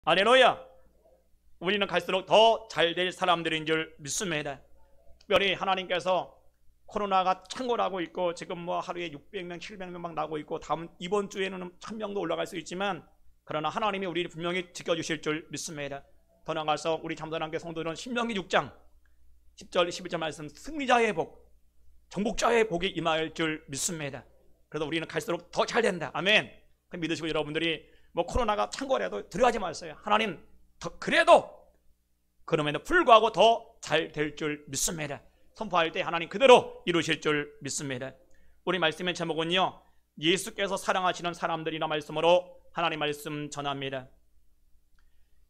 할렐루야. 우리는 갈수록 더 잘 될 사람들인 줄 믿습니다. 특별히 하나님께서 코로나가 창궐하고 있고 지금 뭐 하루에 600명, 700명 막 나고 있고 이번 주에는 1000명도 올라갈 수 있지만, 그러나 하나님이 우리를 분명히 지켜주실 줄 믿습니다. 더 나아가서 우리 잠잠한교회 성도들은 신명기 6장 10절 11절 말씀, 승리자의 복, 정복자의 복이 임할 줄 믿습니다. 그래서 우리는 갈수록 더 잘 된다. 아멘. 믿으시고 여러분들이 뭐 코로나가 창궐해도 두려워하지 마세요. 하나님 더 그래도 그럼에도 불구하고 더 잘 될 줄 믿습니다. 선포할 때 하나님 그대로 이루실 줄 믿습니다. 우리 말씀의 제목은요, 예수께서 사랑하시는 사람들이라 말씀으로 하나님 말씀 전합니다.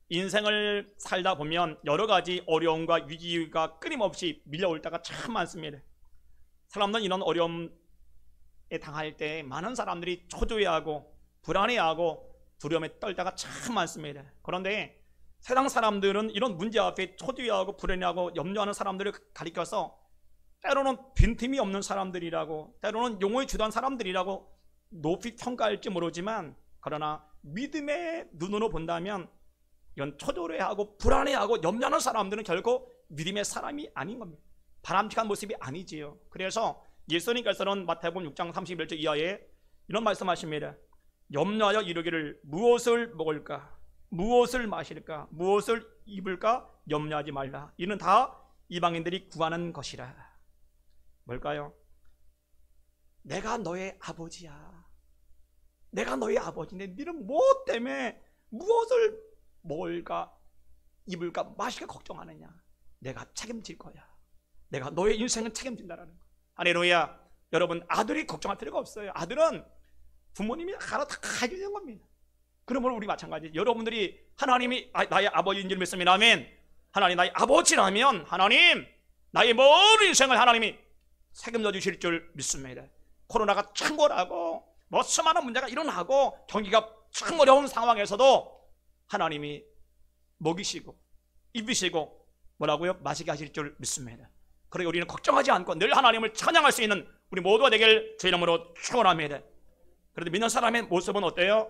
인생을 살다 보면 여러 가지 어려움과 위기가 끊임없이 밀려올 때가 참 많습니다. 사람들은 이런 어려움에 당할 때 많은 사람들이 초조해하고 불안해하고 두려움에 떨 때가 참 많습니다. 그런데 세상 사람들은 이런 문제 앞에 초조해하고 불안해하고 염려하는 사람들을 가리켜서 때로는 빈틈이 없는 사람들이라고, 때로는 용어에 주도한 사람들이라고 높이 평가할지 모르지만, 그러나 믿음의 눈으로 본다면 이런 초조해하고 불안해하고 염려하는 사람들은 결코 믿음의 사람이 아닌 겁니다. 바람직한 모습이 아니지요. 그래서 예수님께서는 마태복음 6장 31절 이하에 이런 말씀하십니다. 염려하여 이르기를 무엇을 먹을까, 무엇을 마실까, 무엇을 입을까 염려하지 말라. 이는 다 이방인들이 구하는 것이라. 뭘까요? 내가 너의 아버지야. 내가 너의 아버지인데 너는 뭐 때문에 무엇을 먹을까, 입을까, 마실까 걱정하느냐. 내가 책임질 거야. 내가 너의 인생은 책임진다라는 거. 할렐루야. 여러분, 아들이 걱정할 필요가 없어요. 아들은 부모님이 알아 다 해주는 겁니다. 그러므로 우리 마찬가지. 여러분들이 하나님이 나의 아버지인 줄 믿습니다. 아멘. 하나님 나의 아버지라면 하나님 나의 모든 인생을 하나님이 책임져 주실 줄 믿습니다. 코로나가 창궐하고 뭐 수많은 문제가 일어나고 경기가 참 어려운 상황에서도 하나님이 먹이시고 입히시고 뭐라고요? 마시게 하실 줄 믿습니다. 그러니 우리는 걱정하지 않고 늘 하나님을 찬양할 수 있는 우리 모두가 되길 주의 이름으로 축원합니다. 그런데 믿는 사람의 모습은 어때요?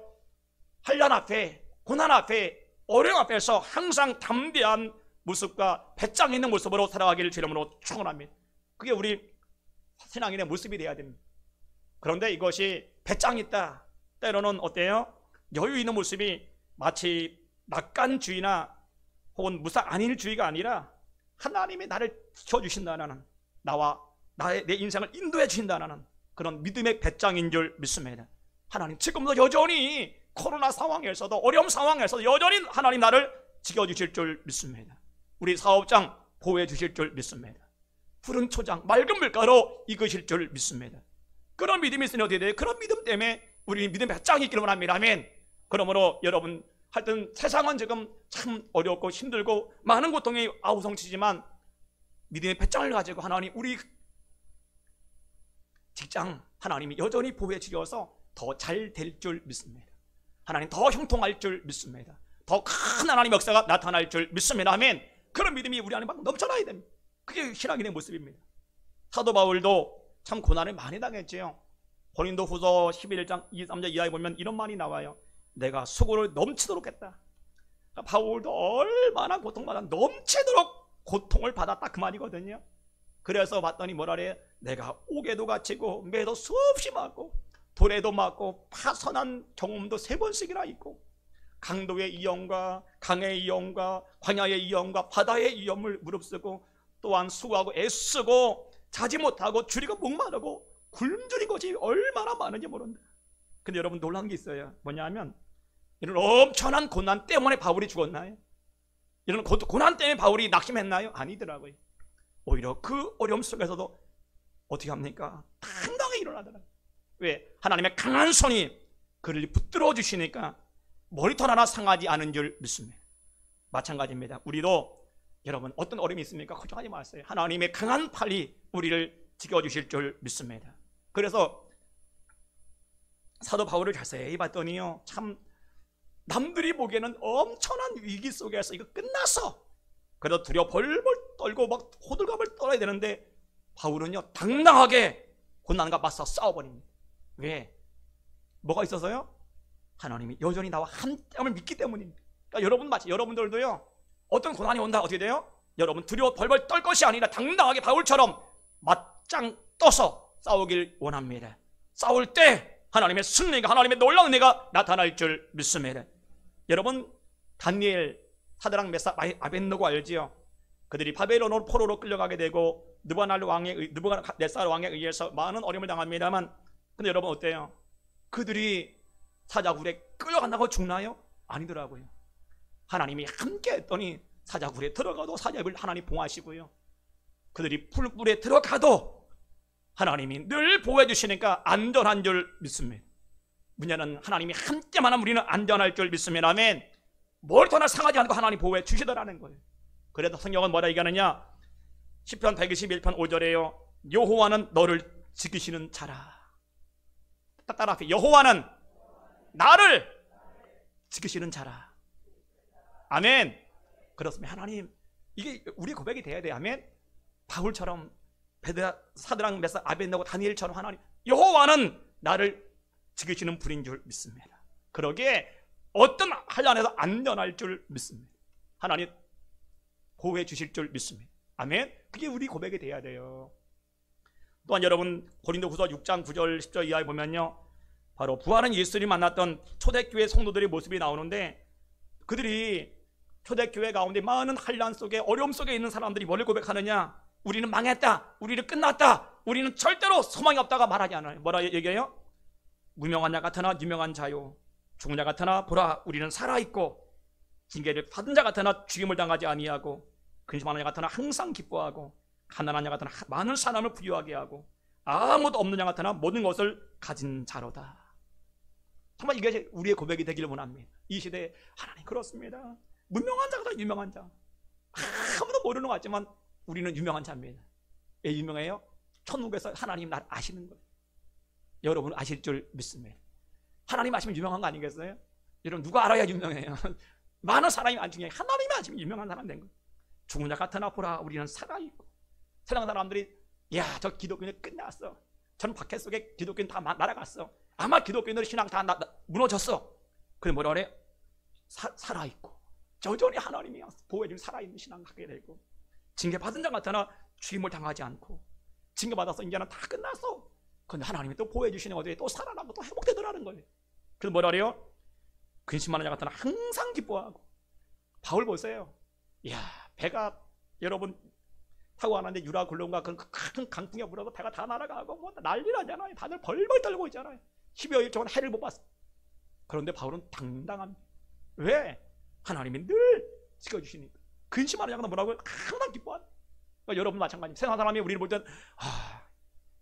환난 앞에, 고난 앞에, 어려움 앞에서 항상 담대한 모습과 배짱 있는 모습으로 살아가기를 주의 이름으로 축원합니다. 그게 우리 신앙인의 모습이 되어야 됩니다. 그런데 이것이 배짱 있다, 때로는 어때요? 여유 있는 모습이 마치 낙관주의나 혹은 무사 안일주의가 아니라 하나님이 나를 지켜주신다는, 내 인생을 인도해 주신다는 그런 믿음의 배짱인 줄 믿습니다. 하나님 지금도 여전히 코로나 상황에서도, 어려운 상황에서도 여전히 하나님 나를 지켜주실 줄 믿습니다. 우리 사업장 보호해 주실 줄 믿습니다. 푸른 초장, 맑은 물가로 이끄실 줄 믿습니다. 그런 믿음이 있으니 어떻게 돼요? 그런 믿음 때문에 우리 믿음의 배짱이 있기를 원합니다. 아멘. 그러므로 여러분, 하여튼 세상은 지금 참 어렵고 힘들고 많은 고통이 아우성치지만 믿음의 배짱을 가지고 하나님 우리 직장 하나님이 여전히 보호해 주셔서 더 잘 될 줄 믿습니다. 하나님 더 형통할 줄 믿습니다. 더 큰 하나님 역사가 나타날 줄 믿습니다. 아멘. 그런 믿음이 우리 안에 막 넘쳐나야 됩니다. 그게 신앙인의 모습입니다. 사도 바울도 참 고난을 많이 당했지요. 고린도후서 11장 23절 이하에 보면 이런 말이 나와요. 내가 수고를 넘치도록 했다. 바울도 얼마나 고통받아 넘치도록 고통을 받았다 그 말이거든요. 그래서 봤더니 뭐라 그래요? 내가 옥에도 갇히고 매도 수없이 맞고 돌에도 맞고 파선한 경험도 3번씩이나 있고 강도의 위험과 강의 위험과 광야의 위험과 바다의 위험을 무릅쓰고 또한 수고하고 애쓰고 자지 못하고 줄이고 목마르고 굶주린 것이 얼마나 많은지 모른다. 근데 여러분 놀라운 게 있어요. 뭐냐면 이런 엄청난 고난 때문에 바울이 죽었나요? 이런 고난 때문에 바울이 낙심했나요? 아니더라고요. 오히려 그 어려움 속에서도 어떻게 합니까? 당당히 일어나더라고요. 왜? 하나님의 강한 손이 그를 붙들어 주시니까 머리털 하나 상하지 않은 줄 믿습니다. 마찬가지입니다. 우리도 여러분 어떤 어려움이 있습니까? 걱정하지 마세요. 하나님의 강한 팔이 우리를 지켜주실 줄 믿습니다. 그래서 사도 바울을 자세히 봤더니요, 참 남들이 보기에는 엄청난 위기 속에서 이거 끝났어. 그래도 두려워 벌벌 떨고 막 호들갑을 떨어야 되는데 바울은요 당당하게 고난과 맞서 싸워버립니다. 왜? 뭐가 있어서요? 하나님이 여전히 나와 함께함을 믿기 때문입니다. 그러니까 여러분들도요, 어떤 고난이 온다 어떻게 돼요? 여러분 두려워 벌벌 떨 것이 아니라 당당하게 바울처럼 맞짱 떠서 싸우길 원합니다. 싸울 때 하나님의 승리가, 하나님의 놀라운 은혜가 나타날 줄 믿습니다. 여러분, 다니엘, 사드락, 메삭, 아벳느고 알지요? 그들이 바벨론으로 포로로 끌려가게 되고 느부갓네살 왕에 의해서 많은 어려움을 당합니다만, 근데 여러분 어때요? 그들이 사자굴에 끌려간다고 죽나요? 아니더라고요. 하나님이 함께 했더니 사자굴에 들어가도 사자굴 하나님 봉하시고요, 그들이 풀불에 들어가도 하나님이 늘 보호해 주시니까 안전한 줄 믿습니다. 문제는 하나님이 함께만 하면 우리는 안전할 줄 믿습니다. 아멘. 뭘 더나 상하지 않고 하나님 보호해 주시더라는 거예요. 그래서 성경은 뭐라 얘기하느냐? 시편 121편 5절에요. 여호와는 너를 지키시는 자라. 따라 앞에, 여호와는 나를 지키시는 자라. 아멘. 그렇습니다. 하나님, 이게 우리 고백이 돼야 돼요. 아멘. 바울처럼, 사드락, 메삭, 아벳느고, 다니엘처럼 하나님, 여호와는 나를 지키시는 분인 줄 믿습니다. 그러기에 어떤 환난에서 안전할 줄 믿습니다. 하나님 보호해 주실 줄 믿습니다. 아멘. 그게 우리 고백이 돼야 돼요. 또한 여러분, 고린도후서 6장 9절 10절 이하에 보면요, 바로 부활한 예수를 만났던 초대교회 성도들의 모습이 나오는데, 그들이 초대교회 가운데 많은 환난 속에, 어려움 속에 있는 사람들이 뭘 고백하느냐? 우리는 망했다, 우리는 끝났다, 우리는 절대로 소망이 없다가 말하지 않아요. 뭐라 얘기해요? 무명한 자 같으나 유명한 자요, 죽은 자 같으나 보라 우리는 살아있고, 징계를 받은 자 같으나 죽임을 당하지 아니하고, 근심하는 자 같으나 항상 기뻐하고, 가난한 자 같으나 많은 사람을 부유하게 하고, 아무도 없는 자 같으나 모든 것을 가진 자로다. 정말 이게 우리의 고백이 되기를 원합니다. 이 시대에 하나님 그렇습니다. 무명한 자 같으나 유명한 자, 아무도 모르는 것 같지만 우리는 유명한 자입니다. 왜 유명해요? 천국에서 하나님 나를 아시는 거예요. 여러분 아실 줄 믿습니다. 하나님 아시면 유명한 거 아니겠어요? 여러분 누가 알아야 유명해요? 많은 사람이 안 중요해요. 하나님이 아시면 유명한 사람 된 거예요. 죽은 자 같으나 보라 우리는 살아있고. 세상 사람들이 야, 저 기독교는 끝났어, 저는 박해 속에 기독교는 다 날아갔어, 아마 기독교인들 신앙 다 무너졌어. 그래 뭐라 그래? 살아있고 여전히 하나님이 보호해준 살아있는 신앙 갖게 되고, 징계받은 자 같으나 죽임을 당하지 않고, 징계받아서 이제는 다 끝났어. 근데 하나님이 또 보호해 주시는 거에 또 살아나고 또 회복되더라는 거예요. 그래서 뭐라 그래요? 근심하는 자 같으나 항상 기뻐하고. 바울 보세요. 이야, 배가 여러분 타고 가는데 유라 굴론가 큰 강풍에 불어서 배가 다 날아가고 뭐 난리 나잖아요. 다들 벌벌 떨고 있잖아요. 12여일 동안 해를 못 봤어. 그런데 바울은 당당합니다. 왜? 하나님이 늘 지켜주시니까. 근심하는 자가 뭐라고요? 항상 기뻐한다. 그러니까 여러분 마찬가지. 세상 사람이 우리를 볼 땐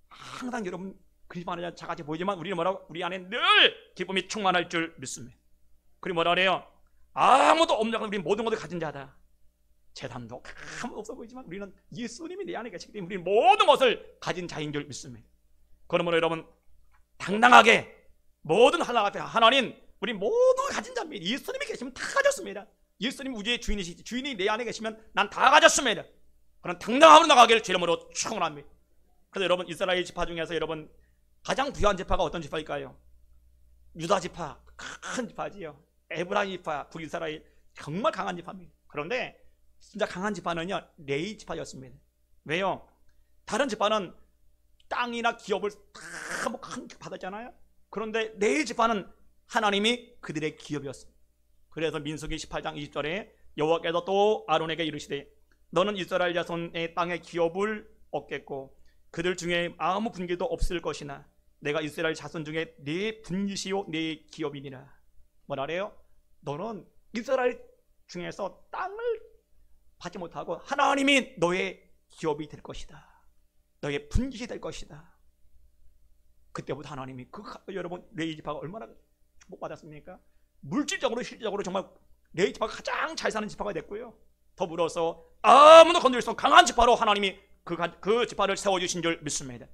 항상 여러분 근심하는 자같이 보이지만 우리는 뭐라고? 우리 안에 늘 기쁨이 충만할 줄 믿습니다. 그리고 뭐라 그래요? 아무도 없는 자가 우리는 모든 것을 가진 자다. 재산도 아무도 없어 보이지만 우리는 예수님이 내 안에 계시기 때문에 우리는 모든 것을 가진 자인 줄 믿습니다. 그러므로 여러분 당당하게 모든 하나님 앞에 하나님 우리 모두 가진 자입니다. 예수님이 계시면 다 가졌습니다. 예수님 우주의 주인이시지, 주인이 내 안에 계시면 난 다 가졌습니다. 그런 당당함으로 나가기를 주님으로 축원합니다. 그래서 여러분 이스라엘 지파 중에서 여러분 가장 부유한 지파가 어떤 지파일까요? 유다 지파, 큰 지파지요. 에브라임 지파, 북이스라엘 정말 강한 지파입니다. 그런데 진짜 강한 지파는요 레위 지파였습니다. 왜요? 다른 지파는 땅이나 기업을 다 받았잖아요. 그런데 레위 지파는 하나님이 그들의 기업이었습니다. 그래서 민수기 18장 20절에 여호와께서 또 아론에게 이르시되 너는 이스라엘 자손의 땅의 기업을 얻겠고 그들 중에 아무 분기도 없을 것이나 내가 이스라엘 자손 중에 네 분깃이요 네 기업이니라. 뭐라 그래요? 너는 이스라엘 중에서 땅을 받지 못하고 하나님이 너의 기업이 될 것이다. 너의 분깃이 될 것이다. 그때부터 하나님이 여러분 레위 지파가 얼마나 축복받았습니까? 물질적으로 실질적으로 정말 레위 지파가 가장 잘 사는 지파가 됐고요. 더불어서 아무도 건드릴 수 없는 강한 지파로 하나님이 그 지파를 세워주신 줄 믿습니다.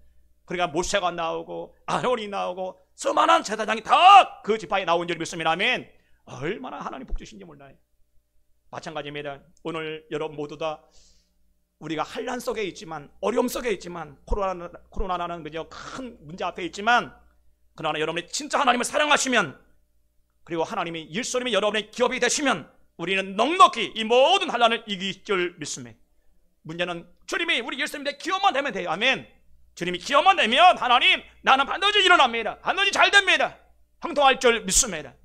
그러니까 모세가 나오고 아론이 나오고 수많은 제사장이 다 그 지파에 나온 줄 믿습니다. 아멘. 얼마나 하나님 복 주신지 몰라요. 마찬가지입니다. 오늘 여러분 모두 다 우리가 환난 속에 있지만 어려움 속에 있지만 코로나라는 그저 큰 문제 앞에 있지만 그러나 여러분이 진짜 하나님을 사랑하시면 그리고 하나님이 예수님이 여러분의 기업이 되시면 우리는 넉넉히 이 모든 환난을 이길 줄 믿습니다. 문제는 주님이 우리 예수님의 기업만 되면 돼요. 아멘. 주님이 기업만 되면 하나님 나는 반드시 일어납니다. 반드시 잘 됩니다. 형통할 줄 믿습니다.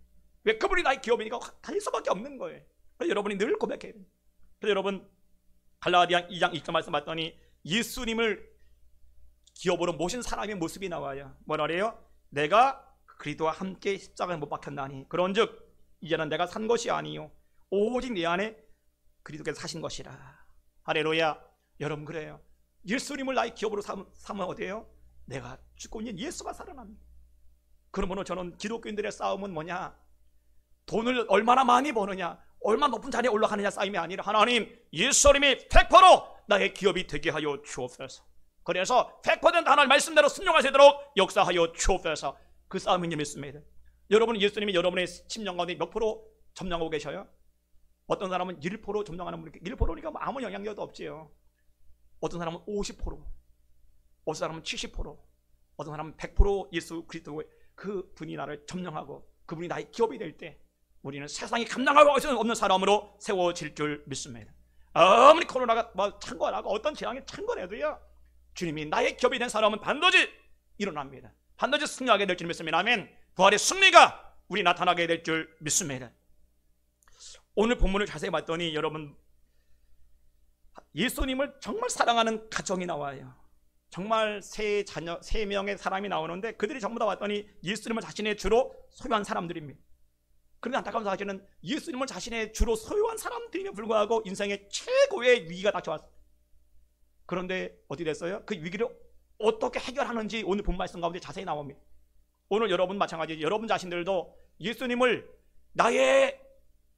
왜? 그분이 나의 기업이니까 다닐 수밖에 없는 거예요. 그래서 여러분이 늘 고백해야 돼요. 그래서 여러분 갈라디아 2장 2절 말씀 봤더니 예수님을 기업으로 모신 사람의 모습이 나와요. 뭐라 그래요? 내가 그리스도와 함께 십자가에 못 박혔나니 그런즉 이제는 내가 산 것이 아니요 오직 내 안에 그리스도께서 사신 것이라. 할렐루야. 여러분 그래요. 예수님을 나의 기업으로 삼으면 어때요? 내가 죽고 있는 예수가 살아납니다. 그러므로 저는 기독교인들의 싸움은 뭐냐? 돈을 얼마나 많이 버느냐, 얼마나 높은 자리에 올라가느냐 싸움이 아니라 하나님 예수님이 100% 나의 기업이 되게 하여 주옵소서. 그래서 100% 하나님 말씀대로 순종할 수 있도록 역사하여 주옵소서. 그 싸움이 믿습니다. 여러분 예수님이 여러분의 심령 가운데 몇 프로 점령하고 계셔요? 어떤 사람은 1% 점령하는 분이 1%니까 아무 영향력도 없지요. 어떤 사람은 50%, 어떤 사람은 70%, 어떤 사람은 100% 예수 그리스도의 그 분이 나를 점령하고 그분이 나의 기업이 될 때 우리는 세상이 감당할 수 없는 사람으로 세워질 줄 믿습니다. 아무리 코로나가 창궐하고 어떤 재앙이 창궐해도요 주님이 나의 기업이 된 사람은 반드시 일어납니다. 반드시 승리하게 될 줄 믿습니다. 아멘. 부활의 승리가 우리 나타나게 될 줄 믿습니다. 오늘 본문을 자세히 봤더니 여러분 예수님을 정말 사랑하는 가정이 나와요. 정말 세 명의 사람이 나오는데 그들이 전부 다 왔더니 예수님을 자신의 주로 소유한 사람들입니다. 그런데 안타까운 사실은 예수님을 자신의 주로 소유한 사람들임에도 불구하고 인생의 최고의 위기가 닥쳐왔어요. 그런데 어떻게 됐어요? 그 위기를 어떻게 해결하는지 오늘 본 말씀 가운데 자세히 나옵니다. 오늘 여러분 마찬가지 여러분 자신들도 예수님을 나의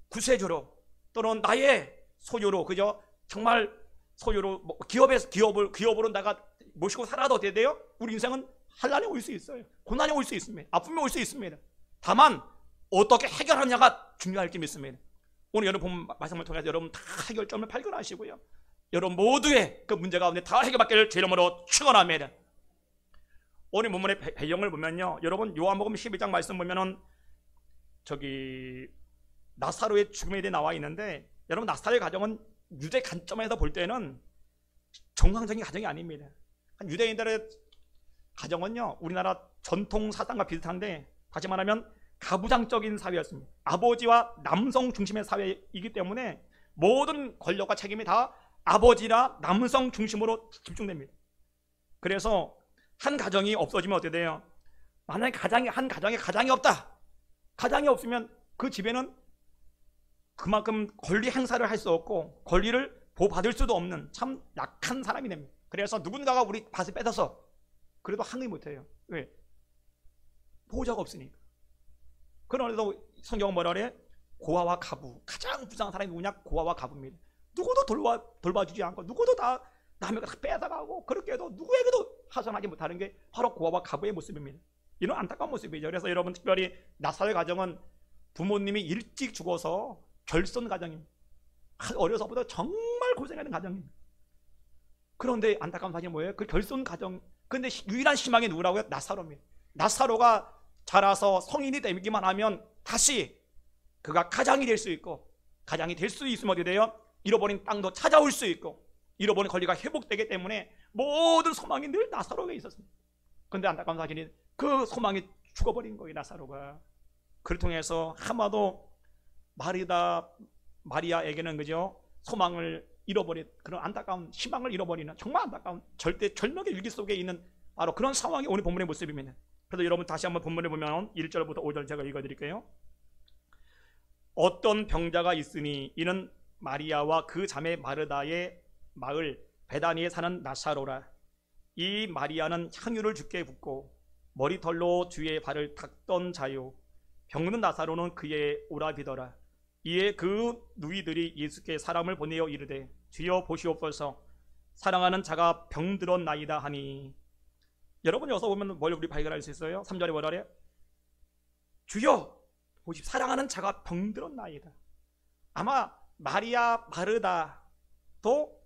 구세주로 또는 나의 소유로 그죠? 정말 소유로 기업으로 내가 모시고 살아도 어떻게 돼요? 우리 인생은 환난이 올 수 있어요. 고난이 올 수 있습니다. 아픔이 올 수 있습니다. 다만 어떻게 해결하느냐가 중요할 게 믿습니다. 오늘 여러분 본 말씀을 통해서 여러분 다 해결점을 발견하시고요. 여러분 모두의 그 문제 가운데 다 해결받기를 제 이름으로 축원합니다. 오늘 본문의 배경을 보면요, 여러분 요한복음 12장 말씀 보면은 나사로의 죽음에 대해 나와 있는데 여러분 나사로의 가정은 유대 관점에서 볼 때는 정상적인 가정이 아닙니다. 유대인들의 가정은요 우리나라 전통 사상과 비슷한데 다시 말하면 가부장적인 사회였습니다. 아버지와 남성 중심의 사회이기 때문에 모든 권력과 책임이 다 아버지나 남성 중심으로 집중됩니다. 그래서 한 가정이 없어지면 어떻게 돼요? 만약에 한 가정에 가장이 없다. 가장이 없으면 그 집에는 그만큼 권리 행사를 할 수 없고 권리를 보호받을 수도 없는 참 약한 사람이 됩니다. 그래서 누군가가 우리 밭을 뺏어서 그래도 항의 못해요. 왜? 보호자가 없으니까. 그런데도 성경은 뭐라 그래? 고아와 가부, 가장 불쌍한 사람이 누구냐? 고아와 가부입니다. 누구도 돌봐주지 않고 누구도 다 남의 거 다 뺏어가고 그렇게 해도 누구에게도 하선하지 못하는 게 바로 고아와 가부의 모습입니다. 이런 안타까운 모습이죠. 그래서 여러분 특별히 나사로의 가정은 부모님이 일찍 죽어서 결손 가정입니다. 어려서부터 정말 고생하는 가정입니다. 그런데 안타까운 사실이 뭐예요? 그 결손 가정, 근데 유일한 희망이 누구라고요? 나사로입니다. 나사로가 자라서 성인이 되기만 하면 다시 그가 가장이 될 수 있고, 가장이 될 수 있으면 어떻게 돼요? 잃어버린 땅도 찾아올 수 있고 잃어버린 권리가 회복되기 때문에 모든 소망이 늘 나사로에게 있었습니다. 그런데 안타까운 사실이 그 소망이 죽어버린 거예요. 나사로가. 그를 통해서 아마도 마리아에게는 그죠? 소망을 잃어버린 그런 안타까운 희망을 잃어버리는 정말 안타까운 절대 절명의 위기 속에 있는 바로 그런 상황이 오늘 본문의 모습입니다. 그래서 여러분 다시 한번 본문을 보면 1절부터 5절 제가 읽어드릴게요. 어떤 병자가 있으니 이는 마리아와 그 자매 마르다의 마을 베다니에 사는 나사로라. 이 마리아는 향유를 주께 붓고 머리털로 주의 발을 닦던 자요, 병든 나사로는 그의 오라비더라. 이에 그 누이들이 예수께 사람을 보내어 이르되 주여 보시옵소서, 사랑하는 자가 병들었나이다 하니. 여러분 여기서 보면 뭘 우리 발견할 수 있어요? 3절에 뭐라 그래요? 주여 보시, 사랑하는 자가 병들었나이다. 아마 마리아 마르다도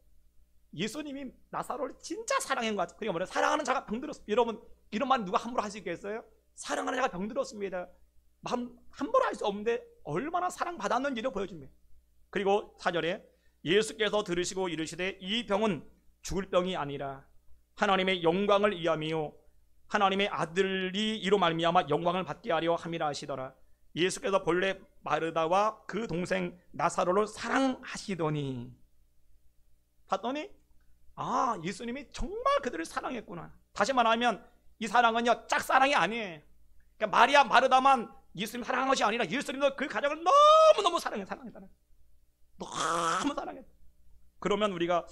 예수님이 나사로를 진짜 사랑한 것 같아요. 그러니까 뭐래요? 사랑하는 자가 병들었습니다. 여러분 이런 말 누가 함부로 할 수 있겠어요? 사랑하는 자가 병들었습니다. 함부로 할 수 없는데 얼마나 사랑받았는지를 보여줍니다. 그리고 4절에 예수께서 들으시고 이르시되 이 병은 죽을 병이 아니라 하나님의 영광을 위함이요 하나님의 아들이 이로 말미암아 영광을 받게 하려 함이라 하시더라. 예수께서 본래 마르다와 그 동생 나사로를 사랑하시더니, 봤더니 예수님이 정말 그들을 사랑했구나. 다시 말하면 이 사랑은요 짝사랑이 아니에요. 그러니까 마리아 마르다만 예수님 사랑한 것이 아니라 예수님도 그 가정을 너무너무 사랑했다. 너무 사랑했다. 그러면 우리가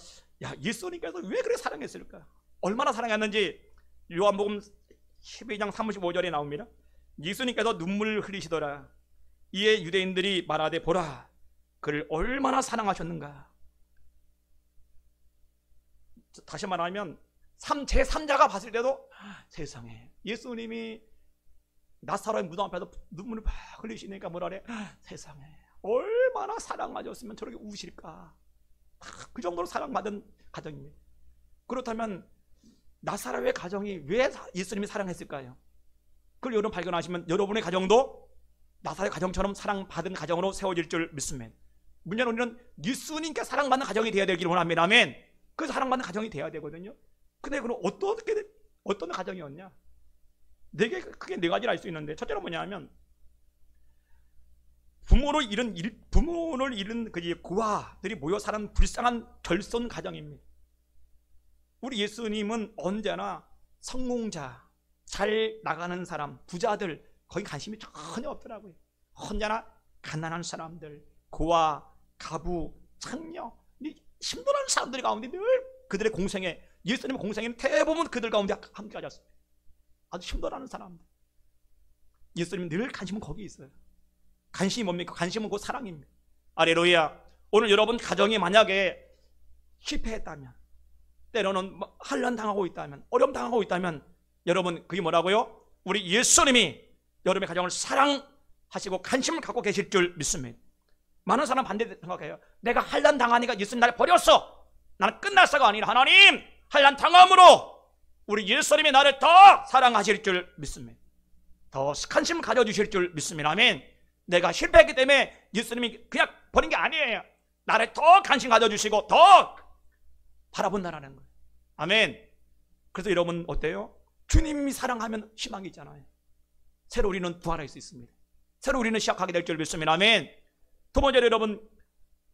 예수님께서 왜 그렇게 사랑했을까? 얼마나 사랑했는지 요한복음 12장 35절에 나옵니다. 예수님께서 눈물을 흘리시더라. 이에 유대인들이 말하되 보라 그를 얼마나 사랑하셨는가. 다시 말하면 제3자가 봤을 때도 세상에 예수님이 나사로의 무덤 앞에서 눈물을 막 흘리시니까 뭐라 그래? 세상에 얼마나 사랑받았으면 저렇게 우실까. 그 정도로 사랑받은 가정입니다. 그렇다면 나사로의 가정이 왜 예수님이 사랑했을까요? 그걸 여러분 발견하시면 여러분의 가정도 나사로의 가정처럼 사랑받은 가정으로 세워질 줄 믿습니다. 문제는 우리는 예수님께 사랑받는 가정이 되어야 되기를 원합니다. 아멘. 그 사랑받는 가정이 되어야 되거든요. 근데 그럼 어떤 가정이었냐? 크게 네 가지를 알 수 있는데, 첫째는 뭐냐면 부모를 잃은 그 고아들이 모여 사는 불쌍한 결손 가정입니다. 우리 예수님은 언제나 성공자, 잘 나가는 사람, 부자들 거기 관심이 전혀 없더라고요. 언제나 가난한 사람들, 고아, 가부, 창녀, 힘들어하는 사람들 가운데 늘 그들의 공생에, 예수님의 공생에는 대부분 그들 가운데 함께 가졌습니다. 아주 힘들어하는 사람들. 예수님은 늘 관심은 거기 있어요. 관심이 뭡니까? 관심은 곧 사랑입니다. 할렐루야. 오늘 여러분 가정이 만약에 실패했다면, 때로는 환난 당하고 있다면, 어려움 당하고 있다면, 여러분 그게 뭐라고요? 우리 예수님이 여러분의 가정을 사랑하시고 관심을 갖고 계실 줄 믿습니다. 많은 사람 반대 생각해요. 내가 환난 당하니까 예수님 나를 버렸어. 나는 끝났어가 아니라 하나님 환난 당함으로 우리 예수님이 나를 더 사랑하실 줄 믿습니다. 더 관심을 가져주실 줄 믿습니다. 아멘. 내가 실패했기 때문에 예수님이 그냥 버린 게 아니에요. 나를 더 관심 가져주시고 더 바라본다는 거예요. 아멘. 그래서 여러분 어때요? 주님이 사랑하면 희망이 있잖아요. 새로 우리는 부활할 수 있습니다. 새로 우리는 시작하게 될 줄 믿습니다. 아멘. 두 번째로 여러분,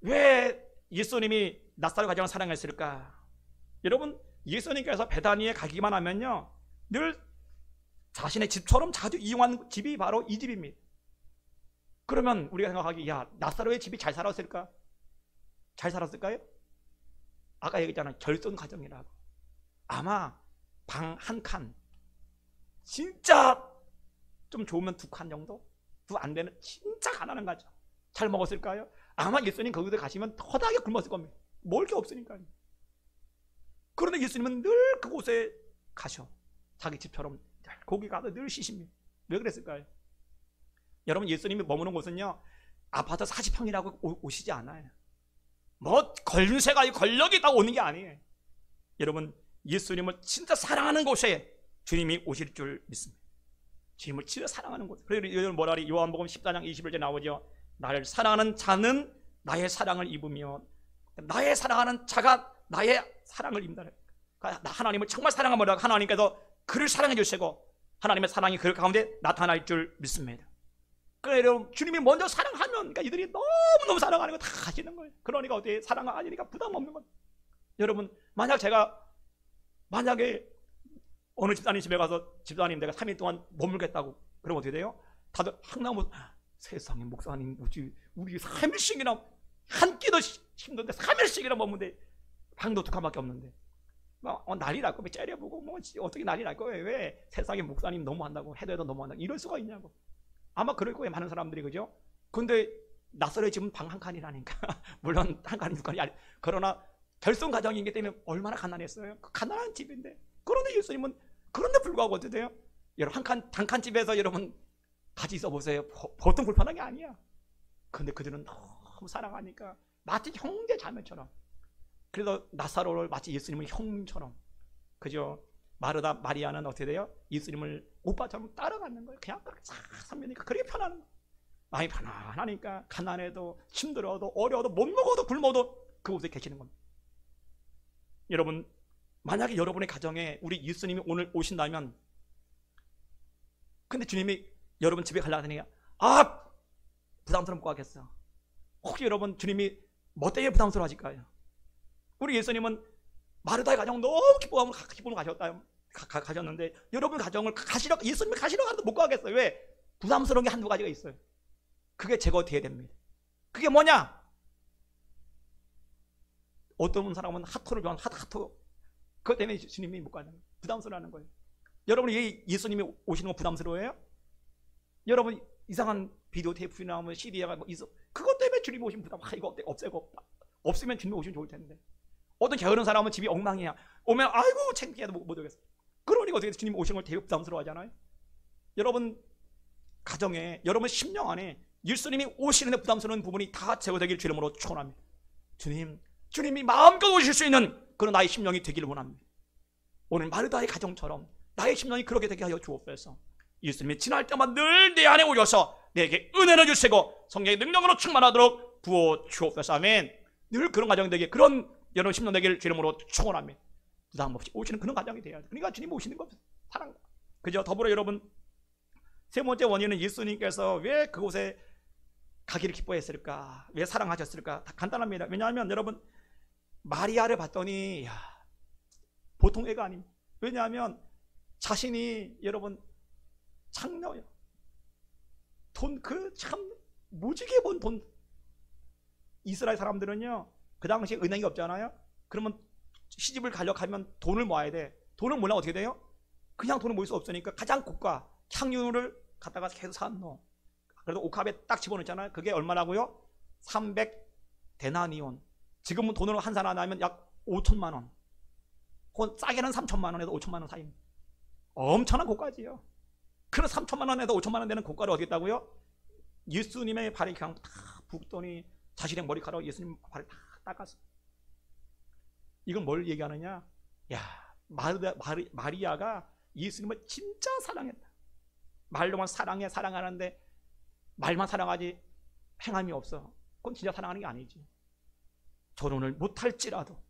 왜 예수님이 나사로 가정을 사랑했을까? 여러분, 예수님께서 베다니에 가기만 하면요 늘 자신의 집처럼 자주 이용한 집이 바로 이 집입니다. 그러면 우리가 생각하기, 나사로의 집이 잘 살았을까? 잘 살았을까요? 아까 얘기했잖아요. 결손 가정이라고. 아마 방 한 칸, 진짜 좀 좋으면 2칸 정도? 안 되는 진짜 가난한 가정. 잘 먹었을까요? 아마 예수님 거기서 가시면 허다하게 굶었을 겁니다. 먹을 게 없으니까요. 그런데 예수님은 늘 그곳에 가셔. 자기 집처럼 거기 가서 늘 쉬십니다. 왜 그랬을까요? 여러분, 예수님이 머무는 곳은요 아파트 40평이라고 오시지 않아요. 권세가 권력이 다 오는 게 아니에요. 여러분, 예수님을 진짜 사랑하는 곳에 주님이 오실 줄 믿습니다. 주님을 진짜 사랑하는 곳. 그래서 여러분 뭐라 그래? 요한복음 14장 21절에 나오죠. 나를 사랑하는 자는 나의 사랑을 입으며 나의 사랑하는 자가 나의 사랑을 입는다. 그러니까 하나님을 정말 사랑하면 하나님께서 그를 사랑해 주시고 하나님의 사랑이 그 가운데 나타날 줄 믿습니다. 그래서 여러분, 주님이 먼저 사랑하면 그러니까 이들이 너무너무 사랑하는 거 다 하시는 거예요. 그러니까 어떻게 사랑을 하니까 부담 없는 거예요. 여러분, 만약에 어느 집사님 집에 가서 집사님 내가 3일 동안 머물겠다고 그러면 어떻게 돼요? 다들 항나무 세상에 목사님 우리 3일씩이나 한 끼도 힘든데 3일씩이나 머무는데 방도 2칸밖에 없는데 난리 날 거면 째려보고 어떻게 난리 날 거예요. 왜 세상에 목사님 너무한다고 해도 너무한다고 이럴 수가 있냐고. 아마 그럴 거예요. 많은 사람들이. 그죠? 근데 나사로의 집은 방 한 칸이라니까. 물론 한 칸이 2칸이 아니, 그러나 결손 가정이기 때문에 얼마나 가난했어요. 그 가난한 집인데. 그런데 예수님은 그런데 불구하고 어떻게 돼요? 여러분 단칸 집에서 여러분 같이 있어 보세요. 보통 불편한 게 아니야. 근데 그들은 너무 사랑하니까 마치 형제 자매처럼. 그래서 나사로를 마치 예수님의 형처럼, 그죠? 마리아는 어떻게 돼요? 예수님을 오빠처럼 따라가는 거예요. 그냥 그렇게 싹 선배니까 그렇게 편하는 거예요. 마음이 편안하니까 가난해도 힘들어도 어려워도 못 먹어도 굶어도 그곳에 계시는 겁니다. 여러분, 만약에 여러분의 가정에 우리 예수님이 오늘 오신다면, 근데 주님이 여러분 집에 가려고 하니 부담스러움 못 가겠어. 혹시 여러분 주님이 뭐 때문에 부담스러워 하실까요? 우리 예수님은 마르다의 가정 너무 기쁨을 가셨는데 여러분 가정을 예수님이 가시러 가도 못 가겠어요. 왜? 부담스러운 게 한두 가지가 있어요. 그게 제거돼야 됩니다. 그게 뭐냐? 어떤 사람은 하토를 좋아하는 하토, 그것 때문에 주님이 못 가는 거예요. 부담스러워하는 거예요. 여러분이 예수님이 오시는 거 부담스러워해요? 여러분 이상한 비디오 테이프나 뭐 CD가 뭐 있어, 그것 때문에 주님이 오시면 부담. 이거 없애고 없으면 주님이 오시면 좋을 텐데. 어떤 게으른 사람은 집이 엉망이야. 오면 아이고 창피해도 못 오겠어. 그러니까 어떻게 주님이 오시는 걸 되게 부담스러워하잖아요. 여러분 가정에, 여러분 심령 안에 예수님이 오시는데 부담스러운 부분이 다 제거되길 주님으로 축원합니다. 주님이 마음껏 오실 수 있는 그런 나의 심령이 되기를 원합니다. 오늘 마르다의 가정처럼 나의 심령이 그렇게 되게 하여 주옵소서. 예수님이 지날 때마다 늘 내 안에 오셔서 내게 은혜를 주시고 성령의 능력으로 충만하도록 부어 주옵소서. 아멘. 늘 그런 가정이 되게, 그런 여러분 심령 되기를 주님으로 축원합니다. 부담 없이 오시는 그런 가정이 돼야 돼. 그러니까 주님 오시는 거 사랑. 그죠? 더불어 여러분, 세 번째 원인은 예수님께서 왜 그곳에 가기를 기뻐했을까? 왜 사랑하셨을까? 다 간단합니다. 왜냐하면 여러분, 마리아를 봤더니 보통 애가 아닙니다. 왜냐하면 자신이 여러분 창녀예요. 돈 참 무지개 번 돈. 이스라엘 사람들은요, 그 당시에 은행이 없잖아요. 그러면 시집을 가려고 하면 돈을 모아야 돼. 돈을 모으려면 어떻게 돼요? 그냥 돈을 모을 수 없으니까 가장 고가 향유를 갖다가 계속 사놓어. 그래도 옥합에 딱 집어넣잖아요. 그게 얼마라고요? 300데나니온. 지금은 돈으로 환산 안 하면 약 5천만 원. 혹은 싸게는 3천만 원에서 5천만 원 사이입니다. 엄청난 고가지요. 그런 3천만 원에서 5천만 원 되는 고가를 어디 했다고요? 예수님의 발에 그냥 다 붓더니 자신의 머리카락으로 예수님 발을 다 닦았어. 이건 뭘 얘기하느냐? 마리아가 예수님을 진짜 사랑했다. 말로만 사랑하는데 말만 사랑하지 행함이 없어. 그건 진짜 사랑하는 게 아니지. 결혼을 못할지라도,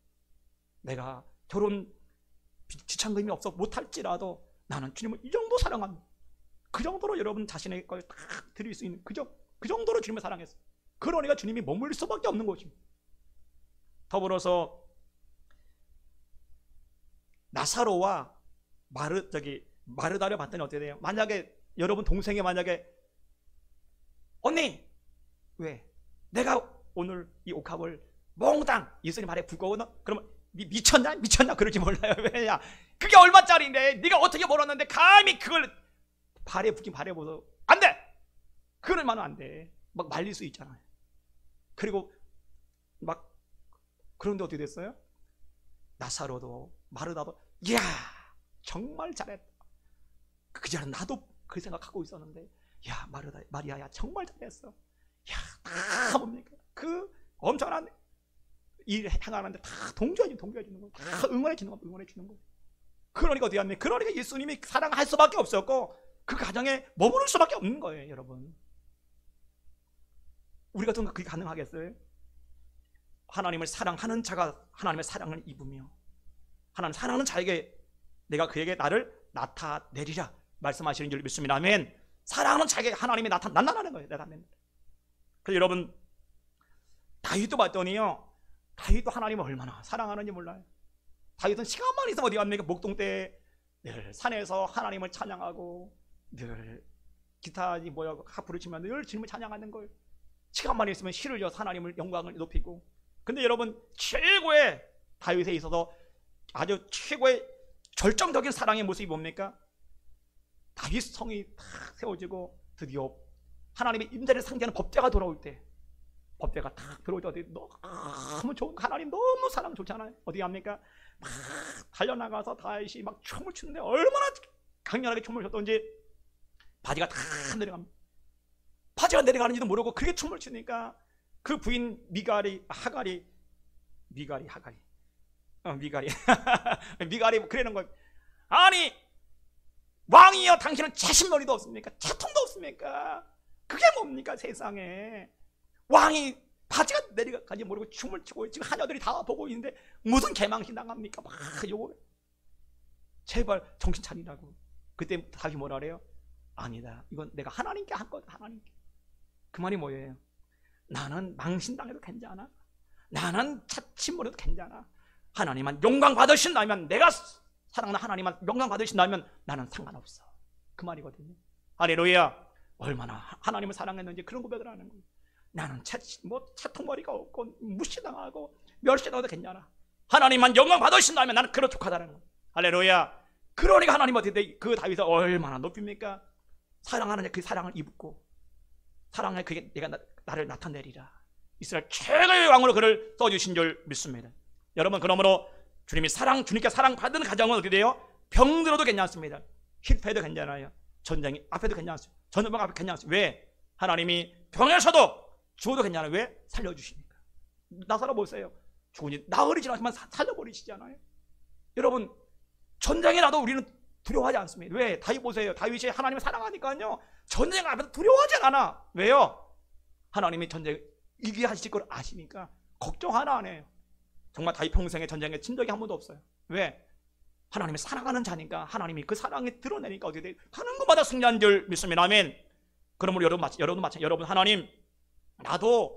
내가 결혼 지참금이 없어 못할지라도 나는 주님을 이 정도 사랑합니다. 그 정도로 여러분 자신의 걸 다 드릴 수 있는 그 정도로 주님을 사랑했어요. 그러니까 주님이 머물 수밖에 없는 것입니다. 더불어서 나사로와 마르다를 봤더니 어떻게 돼요? 만약에 여러분 동생이 만약에 언니, 왜 내가 오늘 이 옥합을 몽땅 예수님 발에 붓거든? 그러면 미쳤냐 그러지 몰라요. 왜냐? 그게 얼마짜리인데 네가 어떻게 벌었는데 감히 그걸 발에 붓긴 발에 붓어. 안 돼! 그럴 만은 안 돼. 막 말릴 수 있잖아요. 그리고 막 그런데 어떻게 됐어요? 나사로도 마르다도 이야 정말 잘했다. 그 전에 나도 그 생각하고 있었는데 야 마리아야 정말 잘했어. 야 다 뭡니까? 그 엄청난 일 행하는데 다 동조해 주는 거예요. 다 응원해 주는 거예요. 그러니까 어디 갔니? 그러니까 예수님이 사랑할 수밖에 없었고 그 가정에 머무를 수밖에 없는 거예요, 여러분. 우리 같은 거 그게 가능하겠어요? 하나님을 사랑하는 자가 하나님의 사랑을 입으며 하나님 사랑하는 자에게 내가 그에게 나를 나타내리라 말씀하시는 줄 믿습니다. 아멘. 사랑하는 자에게 하나님이 나타나는 거예요. 그래서 여러분 다윗도 봤더니요, 다윗도 하나님을 얼마나 사랑하는지 몰라요. 다윗은 시간만 있으면 어디 갑니까? 목동 때 늘 산에서 하나님을 찬양하고 늘 기타니 하프를 치면 늘 주님을 찬양하는 거예요. 시간만 있으면 시를 지어서 하나님을 영광을 높이고. 근데 여러분 최고의 다윗에 있어서 아주 최고의 절정적인 사랑의 모습이 뭡니까? 다윗 성이 탁 세워지고 드디어 하나님의 임재를 상징하는 법궤가 돌아올 때, 법궤가 탁 들어올 때 어디 너무 좋은, 하나님 너무 사랑 좋잖아요. 어디 갑니까? 막 달려나가서 다윗이 막 춤을 추는데 얼마나 강렬하게 춤을 췄던지 바지가 다 내려갑니다. 바지가 내려가는지도 모르고 그렇게 춤을 추니까 그 부인 미갈이 그러는 거예요. 아니 왕이여 당신은 자신머리도 없습니까? 자통도 없습니까? 그게 뭡니까 세상에. 왕이 바지가 내려가지 모르고 춤을 추고 지금 하녀들이 다 보고 있는데 무슨 개망신 당합니까? 막 요거 제발 정신 차리라고. 그때 다시 뭐라 그래요? 아니다, 이건 내가 하나님께 한 거다. 하나님께. 그 말이 뭐예요? 나는 망신당해도 괜찮아, 나는 차침몰해도 괜찮아, 하나님만 영광 받으신다면, 내가 사랑하는 하나님만 영광 받으신다면 나는 상관없어. 그 말이거든요. 할렐루야. 얼마나 하나님을 사랑했는지 그런 고백을 하는 거예요. 나는 차통머리가 없고 무시당하고 멸시당해도 괜찮아, 하나님만 영광 받으신다면 나는 그런 족하다는 거예요. 할렐루야. 그러니까 하나님 어떻게 돼? 그 다윗을 얼마나 높입니까? 사랑하는 그 사랑을 입고 사랑의 그게 내가 나를 나타내리라. 이스라엘 최고의 왕으로 그를 써주신 줄 믿습니다. 여러분, 그러므로 주님께 사랑받은 가정은 어떻게 돼요? 병들어도 괜찮습니다. 실패해도 괜찮아요. 전쟁이 앞에도 괜찮습니다. 전쟁 앞에 괜찮습니다. 왜? 하나님이 병에서도 죽어도 괜찮아요. 왜? 살려주시니까. 나사로 보세요. 죽으니 나흘이 지나지만 살려버리시잖아요. 여러분, 전쟁이 나도 우리는 두려워하지 않습니다. 왜? 다윗 보세요. 다윗이 하나님을 사랑하니까요, 전쟁 앞에서 두려워하지 않아. 왜요? 하나님이 전쟁 이기게 하실 걸 아시니까 걱정 하나 안 해요. 정말 다윗 평생에 전쟁에 진 적이 한 번도 없어요. 왜? 하나님을 사랑하는 자니까. 하나님이 그 사랑을 드러내니까 어떻게 돼? 가는 곳마다 승리한 줄 믿습니다. 아멘. 그러므로 여러분도 마찬가지. 여러분, 하나님, 나도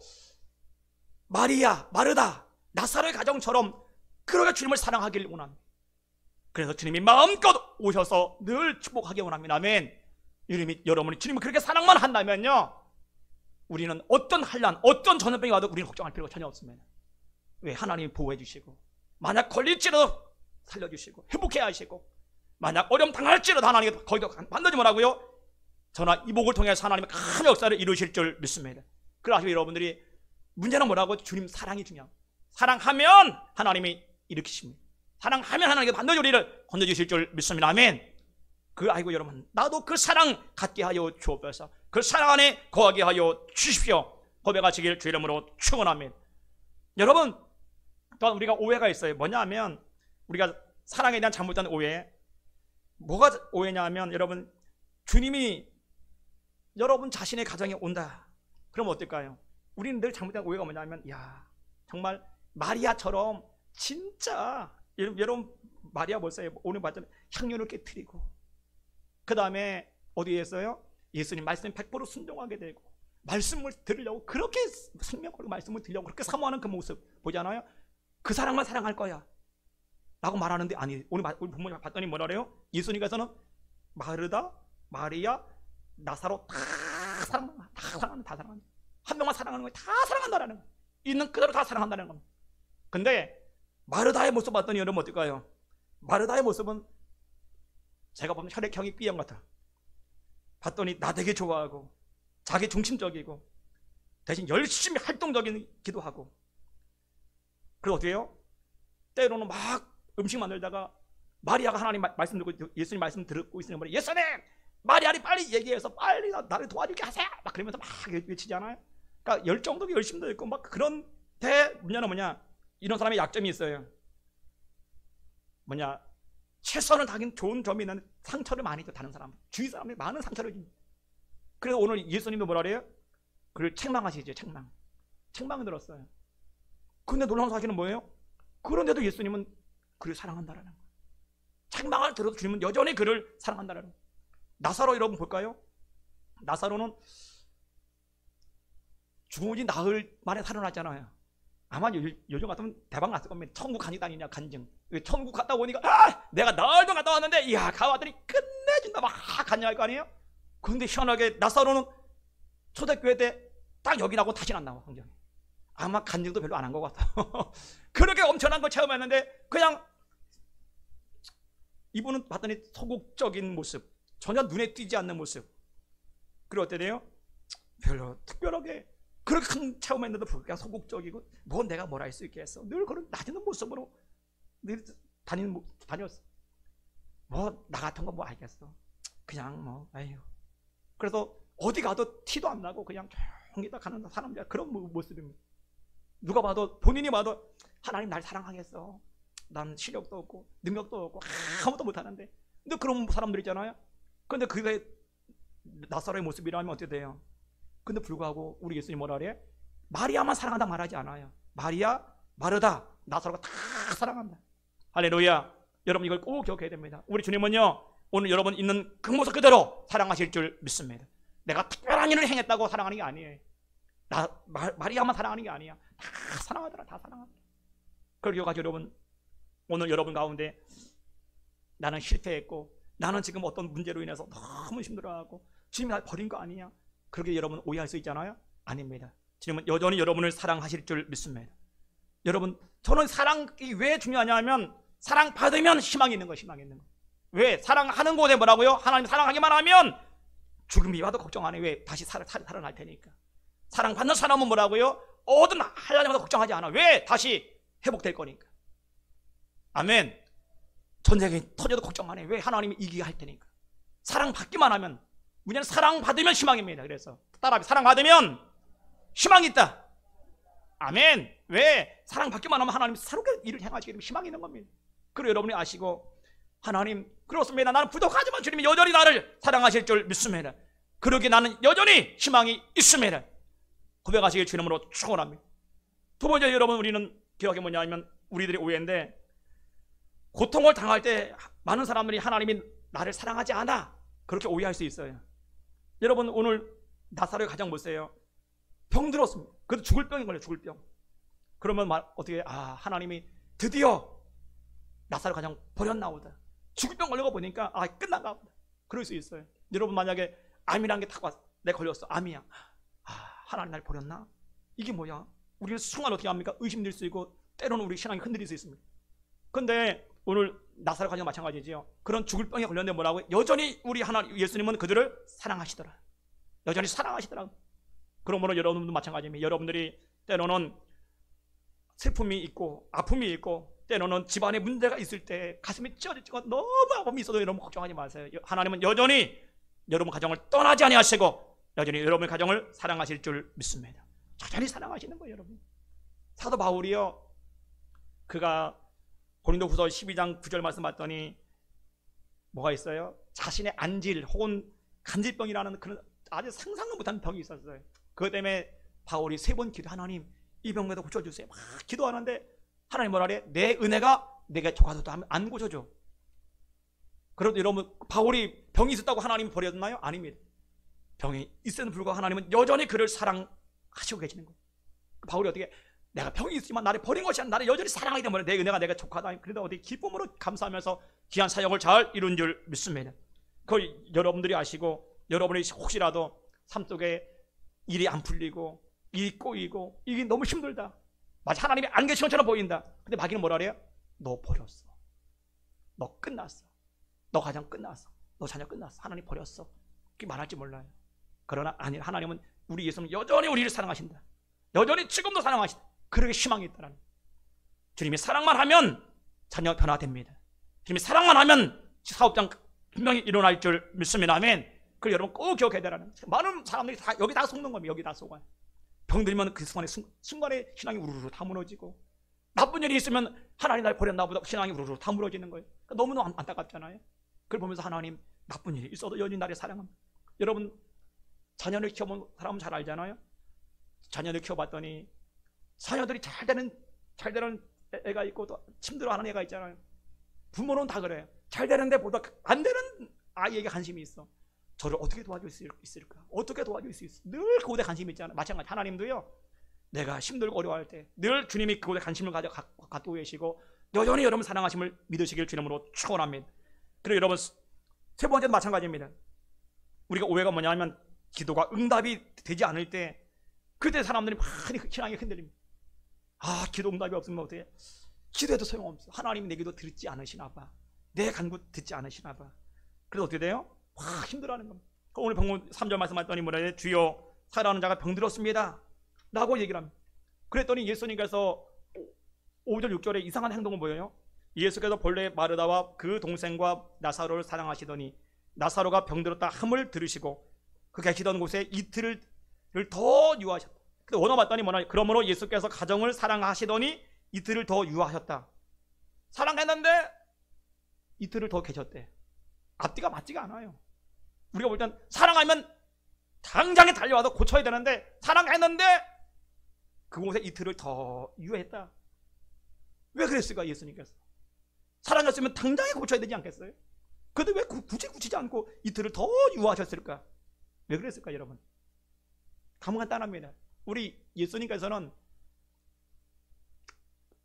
마리아, 마르다, 나사로의 가정처럼 그렇게 주님을 사랑하길 원합니다. 그래서 주님이 마음껏 오셔서 늘 축복하기 원합니다. 아멘. 여러분이 주님을 그렇게 사랑만 한다면요, 우리는 어떤 환난, 어떤 전염병이 와도 우리는 걱정할 필요가 전혀 없습니다. 왜? 하나님이 보호해 주시고, 만약 걸릴지라도 살려주시고 회복해 하시고, 만약 어려움 당할지라도 하나님이 거기도 반드시 뭐라고요? 저나 이복을 통해서 하나님의 큰 역사를 이루실 줄 믿습니다. 그래서 여러분들이 문제는 뭐라고? 주님 사랑이 중요합니다. 사랑하면 하나님이 일으키십니다. 사랑하면 하나님께 반드시 우리를 건져주실 줄 믿습니다. 아멘. 그 알고 여러분, 나도 그 사랑 갖게 하여 주옵소서. 그 사랑 안에 거하게 하여 주십시오. 고백하시길 주 이름으로 축원합니다. 여러분, 또한 우리가 오해가 있어요. 뭐냐 하면, 우리가 사랑에 대한 잘못된 오해, 뭐가 오해냐 하면, 여러분, 주님이 여러분 자신의 가정에 온다, 그럼 어떨까요? 우리는 늘 잘못된 오해가 뭐냐면, 야, 정말 마리아처럼 진짜, 여러분 마리아 보세요. 오늘 봤잖아요. 향료를 깨뜨리고, 그 다음에 어디에 있어요? 예수님 말씀 100% 순종하게 되고, 말씀을 들으려고 그렇게 생명 걸고 말씀을 들으려고 그렇게 사모하는 그 모습 보잖아요. 그 사랑만 사랑할 거야 라고 말하는데, 아니, 오늘 본문을 봤더니 뭐라 그래요? 예수님께서는 마르다, 마리아, 나사로 다 사랑한다. 다 사랑한다. 다 사랑한다. 한 명만 사랑하는 거예요. 다 사랑한다라는 거예요. 있는 그대로 다 사랑한다는 겁니다. 근데 마르다의 모습 봤더니 여러분 어떨까요? 마르다의 모습은 제가 보면 혈액형이 B형 같아. 봤더니 나 되게 좋아하고 자기 중심적이고 대신 열심히 활동적인 기도하고, 그리고 어떻게 해요? 때로는 막 음식 만들다가 마리아가 하나님 말씀 듣고 예수님 말씀 듣고 있으면 말이에요. 예수님, 마리아를 빨리 얘기해서 빨리 나를 도와주게 하세요, 막 그러면서 막 외치잖아요. 그러니까 열정도 열심도 있고 막 그런데, 문제는 뭐냐, 이런 사람의 약점이 있어요. 뭐냐, 최선을 다긴 좋은 점이 있는 상처를 많이 줘. 다른 사람, 주위 사람이 많은 상처를 줍니다. 그래서 오늘 예수님도 뭐라 그래요? 그를 책망하시죠. 책망을 들었어요. 근데 놀라운 사실은 뭐예요? 그런데도 예수님은 그를 사랑한다라는 거예요. 책망을 들어도 주님은 여전히 그를 사랑한다라는 거예요. 나사로 여러분 볼까요? 나사로는 죽은 지 나흘 만에 살아났잖아요. 아마 요즘 같으면 대박 났을 겁니다. 천국 간이 다니냐, 간증. 천국 갔다 오니까, 아, 내가 나흘도 갔다 왔는데, 이야, 가왔더니 끝내준다, 막 갔냐 할 거 아니에요? 근데 희한하게 나사로는 초대교회 때 딱 여기 나고 다시 안 나와, 성경에. 아마 간증도 별로 안 한 것 같아. 그렇게 엄청난 걸 체험했는데, 그냥 이분은 봤더니 소극적인 모습, 전혀 눈에 띄지 않는 모습. 그리고 어때 돼요? 별로 특별하게 그렇게 큰 체험했는데도 불구하고 소극적이고, 뭐 내가 뭘 할 수 있겠어. 늘 그런 낮은 모습으로 늘 다녔어. 뭐 나 같은 거 뭐 알겠어. 그냥 뭐 아유. 그래서 어디 가도 티도 안 나고 그냥 조용히 딱 가는 사람들, 그런 모습입니다. 누가 봐도, 본인이 봐도 하나님 날 사랑하겠어. 난 실력도 없고 능력도 없고 아무것도 못하는데. 근데 그런 사람들 있잖아요. 근데 그게 나사로의 모습이라면 어떻게 돼요? 근데 불구하고 우리 예수님 뭐라 그래? 마리아만 사랑한다 말하지 않아요. 마리아, 마르다, 나사로가 다 사랑한다. 할렐루야. 여러분 이걸 꼭 기억해야 됩니다. 우리 주님은요 오늘 여러분 있는 그 모습 그대로 사랑하실 줄 믿습니다. 내가 특별한 일을 행했다고 사랑하는 게 아니에요. 마리아만 사랑하는 게 아니야. 다 사랑하더라. 다 사랑하더라. 그걸 기억하죠 여러분. 오늘 여러분 가운데 나는 실패했고 나는 지금 어떤 문제로 인해서 너무 힘들어하고 주님이 날 버린 거 아니냐, 그렇게 여러분 오해할 수 있잖아요. 아닙니다. 주님은 여전히 여러분을 사랑하실 줄 믿습니다. 여러분 저는 사랑이 왜 중요하냐 하면 사랑받으면 희망이 있는 거예요. 희망이 있는 거예요. 왜? 사랑하는 곳에 뭐라고요? 하나님 사랑하기만 하면 죽음이 와도 걱정 안 해. 왜? 다시 살아날 테니까. 사랑받는 사람은 뭐라고요? 어든 하나님마다 걱정하지 않아. 왜? 다시 회복될 거니까. 아멘. 전쟁이 터져도 걱정 안 해. 왜? 하나님이 이기게 할 테니까. 사랑받기만 하면, 우리는 사랑받으면 희망입니다. 그래서 따라합니다. 사랑받으면 희망이 있다. 아멘. 왜? 사랑받기만 하면 하나님이 새롭게 일을 행하시기 때문에 희망이 있는 겁니다. 그리고 여러분이 아시고 하나님 그렇습니다. 나는 부족하지만 주님이 여전히 나를 사랑하실 줄 믿습니다. 그러기에 나는 여전히 희망이 있습니다. 고백하시길 주님으로 축원합니다. 두 번째 여러분 우리는 기억이 뭐냐면 우리들의 오해인데, 고통을 당할 때 많은 사람들이 하나님이 나를 사랑하지 않아 그렇게 오해할 수 있어요. 여러분 오늘 나사로의 가정 보세요. 병 들었습니다. 그래도 죽을 병인 거예요. 죽을 병. 그러면 어떻게 하나님이 드디어 나사로 가정 버렸나 보다. 죽을 병 걸려가 보니까 끝난가 보다. 그럴 수 있어요. 여러분 만약에 암이라는 게 딱 왔어. 내가 걸렸어. 암이야. 하나님 날 버렸나? 이게 뭐야? 우리는 순간 어떻게 합니까? 의심될 수 있고 때로는 우리 신앙이 흔들릴 수 있습니다. 근데 오늘 나사로 가정 마찬가지지요. 그런 죽을 병에 걸렸는데 뭐라고? 여전히 우리 하나님 예수님은 그들을 사랑하시더라. 여전히 사랑하시더라. 그러므로 여러분도 마찬가지입니다. 여러분들이 때로는 슬픔이 있고 아픔이 있고 때로는 집안에 문제가 있을 때 가슴이 찢어지고 너무 아픔이 있어도 여러분 걱정하지 마세요. 하나님은 여전히 여러분 가정을 떠나지 아니하시고 여전히 여러분의 가정을 사랑하실 줄 믿습니다. 여전히 사랑하시는 거예요. 여러분 사도 바울이요, 그가 고린도후서 12장 9절 말씀 봤더니 뭐가 있어요? 자신의 안질 혹은 간질병이라는 그런 아주 상상도 못한 병이 있었어요. 그것 때문에 바울이 3번 기도, 하나님 이 병에도 고쳐주세요. 막 기도하는데 하나님 뭐라 그래? 내 은혜가 내게 족하도다 하면 안 고쳐줘. 그래도 여러분 바울이 병이 있었다고 하나님이 버렸나요? 아닙니다. 병이 있음에도 불구하고 하나님은 여전히 그를 사랑하시고 계시는 거예요. 바울이 어떻게 내가 병이 있지만 나를 버린 것이 아니라 나를 여전히 사랑하기 때문에 내 은혜가 내가 족하다. 그래도 어디 기쁨으로 감사하면서 귀한 사역을 잘 이룬 줄 믿습니다. 그 여러분들이 아시고 여러분이 혹시라도 삶 속에 일이 안 풀리고 일이 꼬이고 이게 너무 힘들다. 마치 하나님이 안 계신 것처럼 보인다. 근데 마귀는 뭐라 그래요? 너 버렸어. 너 끝났어. 너 가정 끝났어. 너 자녀 끝났어. 하나님 버렸어. 그렇게 말할지 몰라요. 그러나 아니, 하나님은 우리 예수는 여전히 우리를 사랑하신다. 여전히 지금도 사랑하신다. 그렇게 희망이 있다는 거예요. 주님이 사랑만 하면 자녀 변화됩니다. 주님이 사랑만 하면 사업장 분명히 일어날 줄 믿습니다. 아멘. 그걸 여러분 꼭 기억해야 되라는 거예요. 많은 사람들이 다 여기 다 속는 겁니다. 여기 다 속아요. 병 들면 그 순간에 신앙이 우르르 다 무너지고, 나쁜 일이 있으면 하나님 날 버렸나 보다 신앙이 우르르 다 무너지는 거예요. 그러니까 너무너무 안타깝잖아요. 그걸 보면서 하나님 나쁜 일이 있어도 여전히 나를 사랑합니다. 여러분 자녀를 키워본 사람은 잘 알잖아요. 자녀를 키워봤더니 자녀들이 잘 되는 애가 있고 또 힘들어하는 애가 있잖아요. 부모는 다 그래요. 잘 되는데 보다 안 되는 아이에게 관심이 있어. 저를 어떻게 도와줄 수 있을까? 어떻게 도와줄 수 있을까? 늘 그곳에 관심이 있잖아요. 마찬가지 하나님도요, 내가 힘들고 어려워할 때 늘 주님이 그곳에 관심을 갖고 계시고 여전히 여러분 사랑하심을 믿으시길 주님으로 축원합니다. 그리고 여러분 세 번째도 마찬가지입니다. 우리가 오해가 뭐냐면 기도가 응답이 되지 않을 때 그때 사람들이 많이 신앙이 흔들립니다. 기도 응답이 없으면 어떻게? 기도해도 소용없어. 하나님이 내 기도 듣지 않으시나 봐. 내 간구 듣지 않으시나 봐. 그래서 어떻게 돼요? 힘들어하는 겁니다. 오늘 본문 3절 말씀하셨더니 뭐라 해요? 주여 사랑하는 자가 병들었습니다 라고 얘기를 합니다. 그랬더니 예수님께서 5절 6절에 이상한 행동을 보여요. 예수께서 본래 마르다와 그 동생과 나사로를 사랑하시더니 나사로가 병들었다 함을 들으시고 그 계시던 곳에 이틀을 더 유하셨다. 근데 원어 봤더니 뭐냐? 그러므로 예수께서 가정을 사랑하시더니 이틀을 더 유하셨다. 사랑했는데 이틀을 더 계셨대. 앞뒤가 맞지가 않아요. 우리가 볼 땐 사랑하면 당장에 달려와서 고쳐야 되는데 사랑했는데 그곳에 이틀을 더 유예했다. 왜 그랬을까? 예수님께서 사랑했으면 당장에 고쳐야 되지 않겠어요? 그런데 왜 굳이 고치지 않고 이틀을 더 유하셨을까? 왜 그랬을까 여러분? 너무 간단합니다. 우리 예수님께서는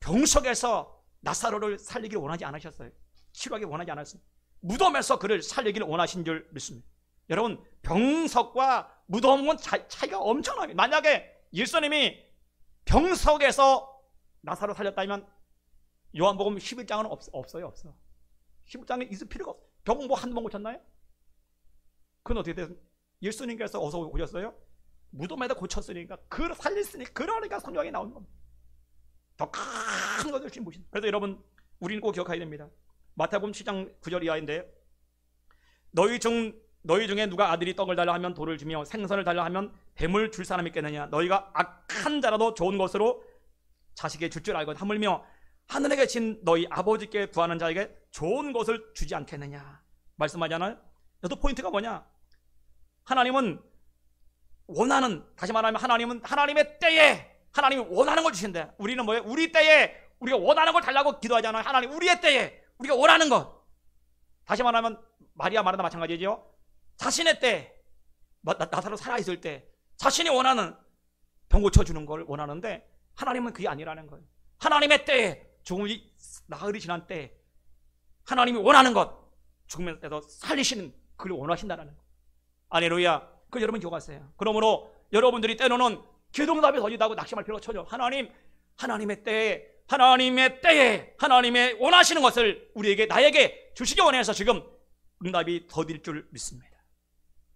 병석에서 나사로를 살리기를 원하지 않으셨어요. 치료하기 원하지 않았어요. 무덤에서 그를 살리기를 원하신 줄 믿습니다. 여러분, 병석과 무덤은 차이가 엄청납니다. 만약에 예수님이 병석에서 나사로 살렸다면 요한복음 11장은 없어요. 없어. 11장에 있을 필요가 없어요. 병 뭐 한두 번 고쳤나요? 그건 어떻게 돼요? 예수님께서 어디서 오셨어요? 무덤에다 고쳤으니까 그를 살렸으니 그러니까 성경에 나오는 겁니다. 더 큰 것을 주신 분이십니다. 그래서 여러분, 우리는 꼭 기억해야 됩니다. 마태복음 7장 9절 이하인데, 너희 중에 누가 아들이 떡을 달라 하면 돌을 주며 생선을 달라 하면 뱀을 줄 사람이 있겠느냐? 너희가 악한 자라도 좋은 것으로 자식에게 줄 줄 알고 하물며 하늘에 계신 너희 아버지께 구하는 자에게 좋은 것을 주지 않겠느냐 말씀하잖아요. 또 포인트가 뭐냐? 하나님은 원하는, 다시 말하면 하나님은 하나님의 때에 하나님이 원하는 걸 주신대. 우리는 뭐예요? 우리 때에 우리가 원하는 걸 달라고 기도하잖아요. 하나님 우리의 때에 우리가 원하는 것. 다시 말하면 마리아 마르다 마찬가지죠. 자신의 때, 나사로 살아있을 때 자신이 원하는 병 고쳐주는 걸 원하는데 하나님은 그게 아니라는 거예요. 하나님의 때에, 죽음이 나흘이 지난 때 하나님이 원하는 것, 죽으면 때도 살리시는 그걸 원하신다는 거예요. 할렐루야. 그걸 여러분 기억하세요. 그러므로 여러분들이 때로는 기도응답이 더디다고 낙심할 필요가 전혀. 하나님의 때에 하나님의 원하시는 것을 우리에게, 나에게 주시기 원해서 지금 응답이 더딜 줄 믿습니다.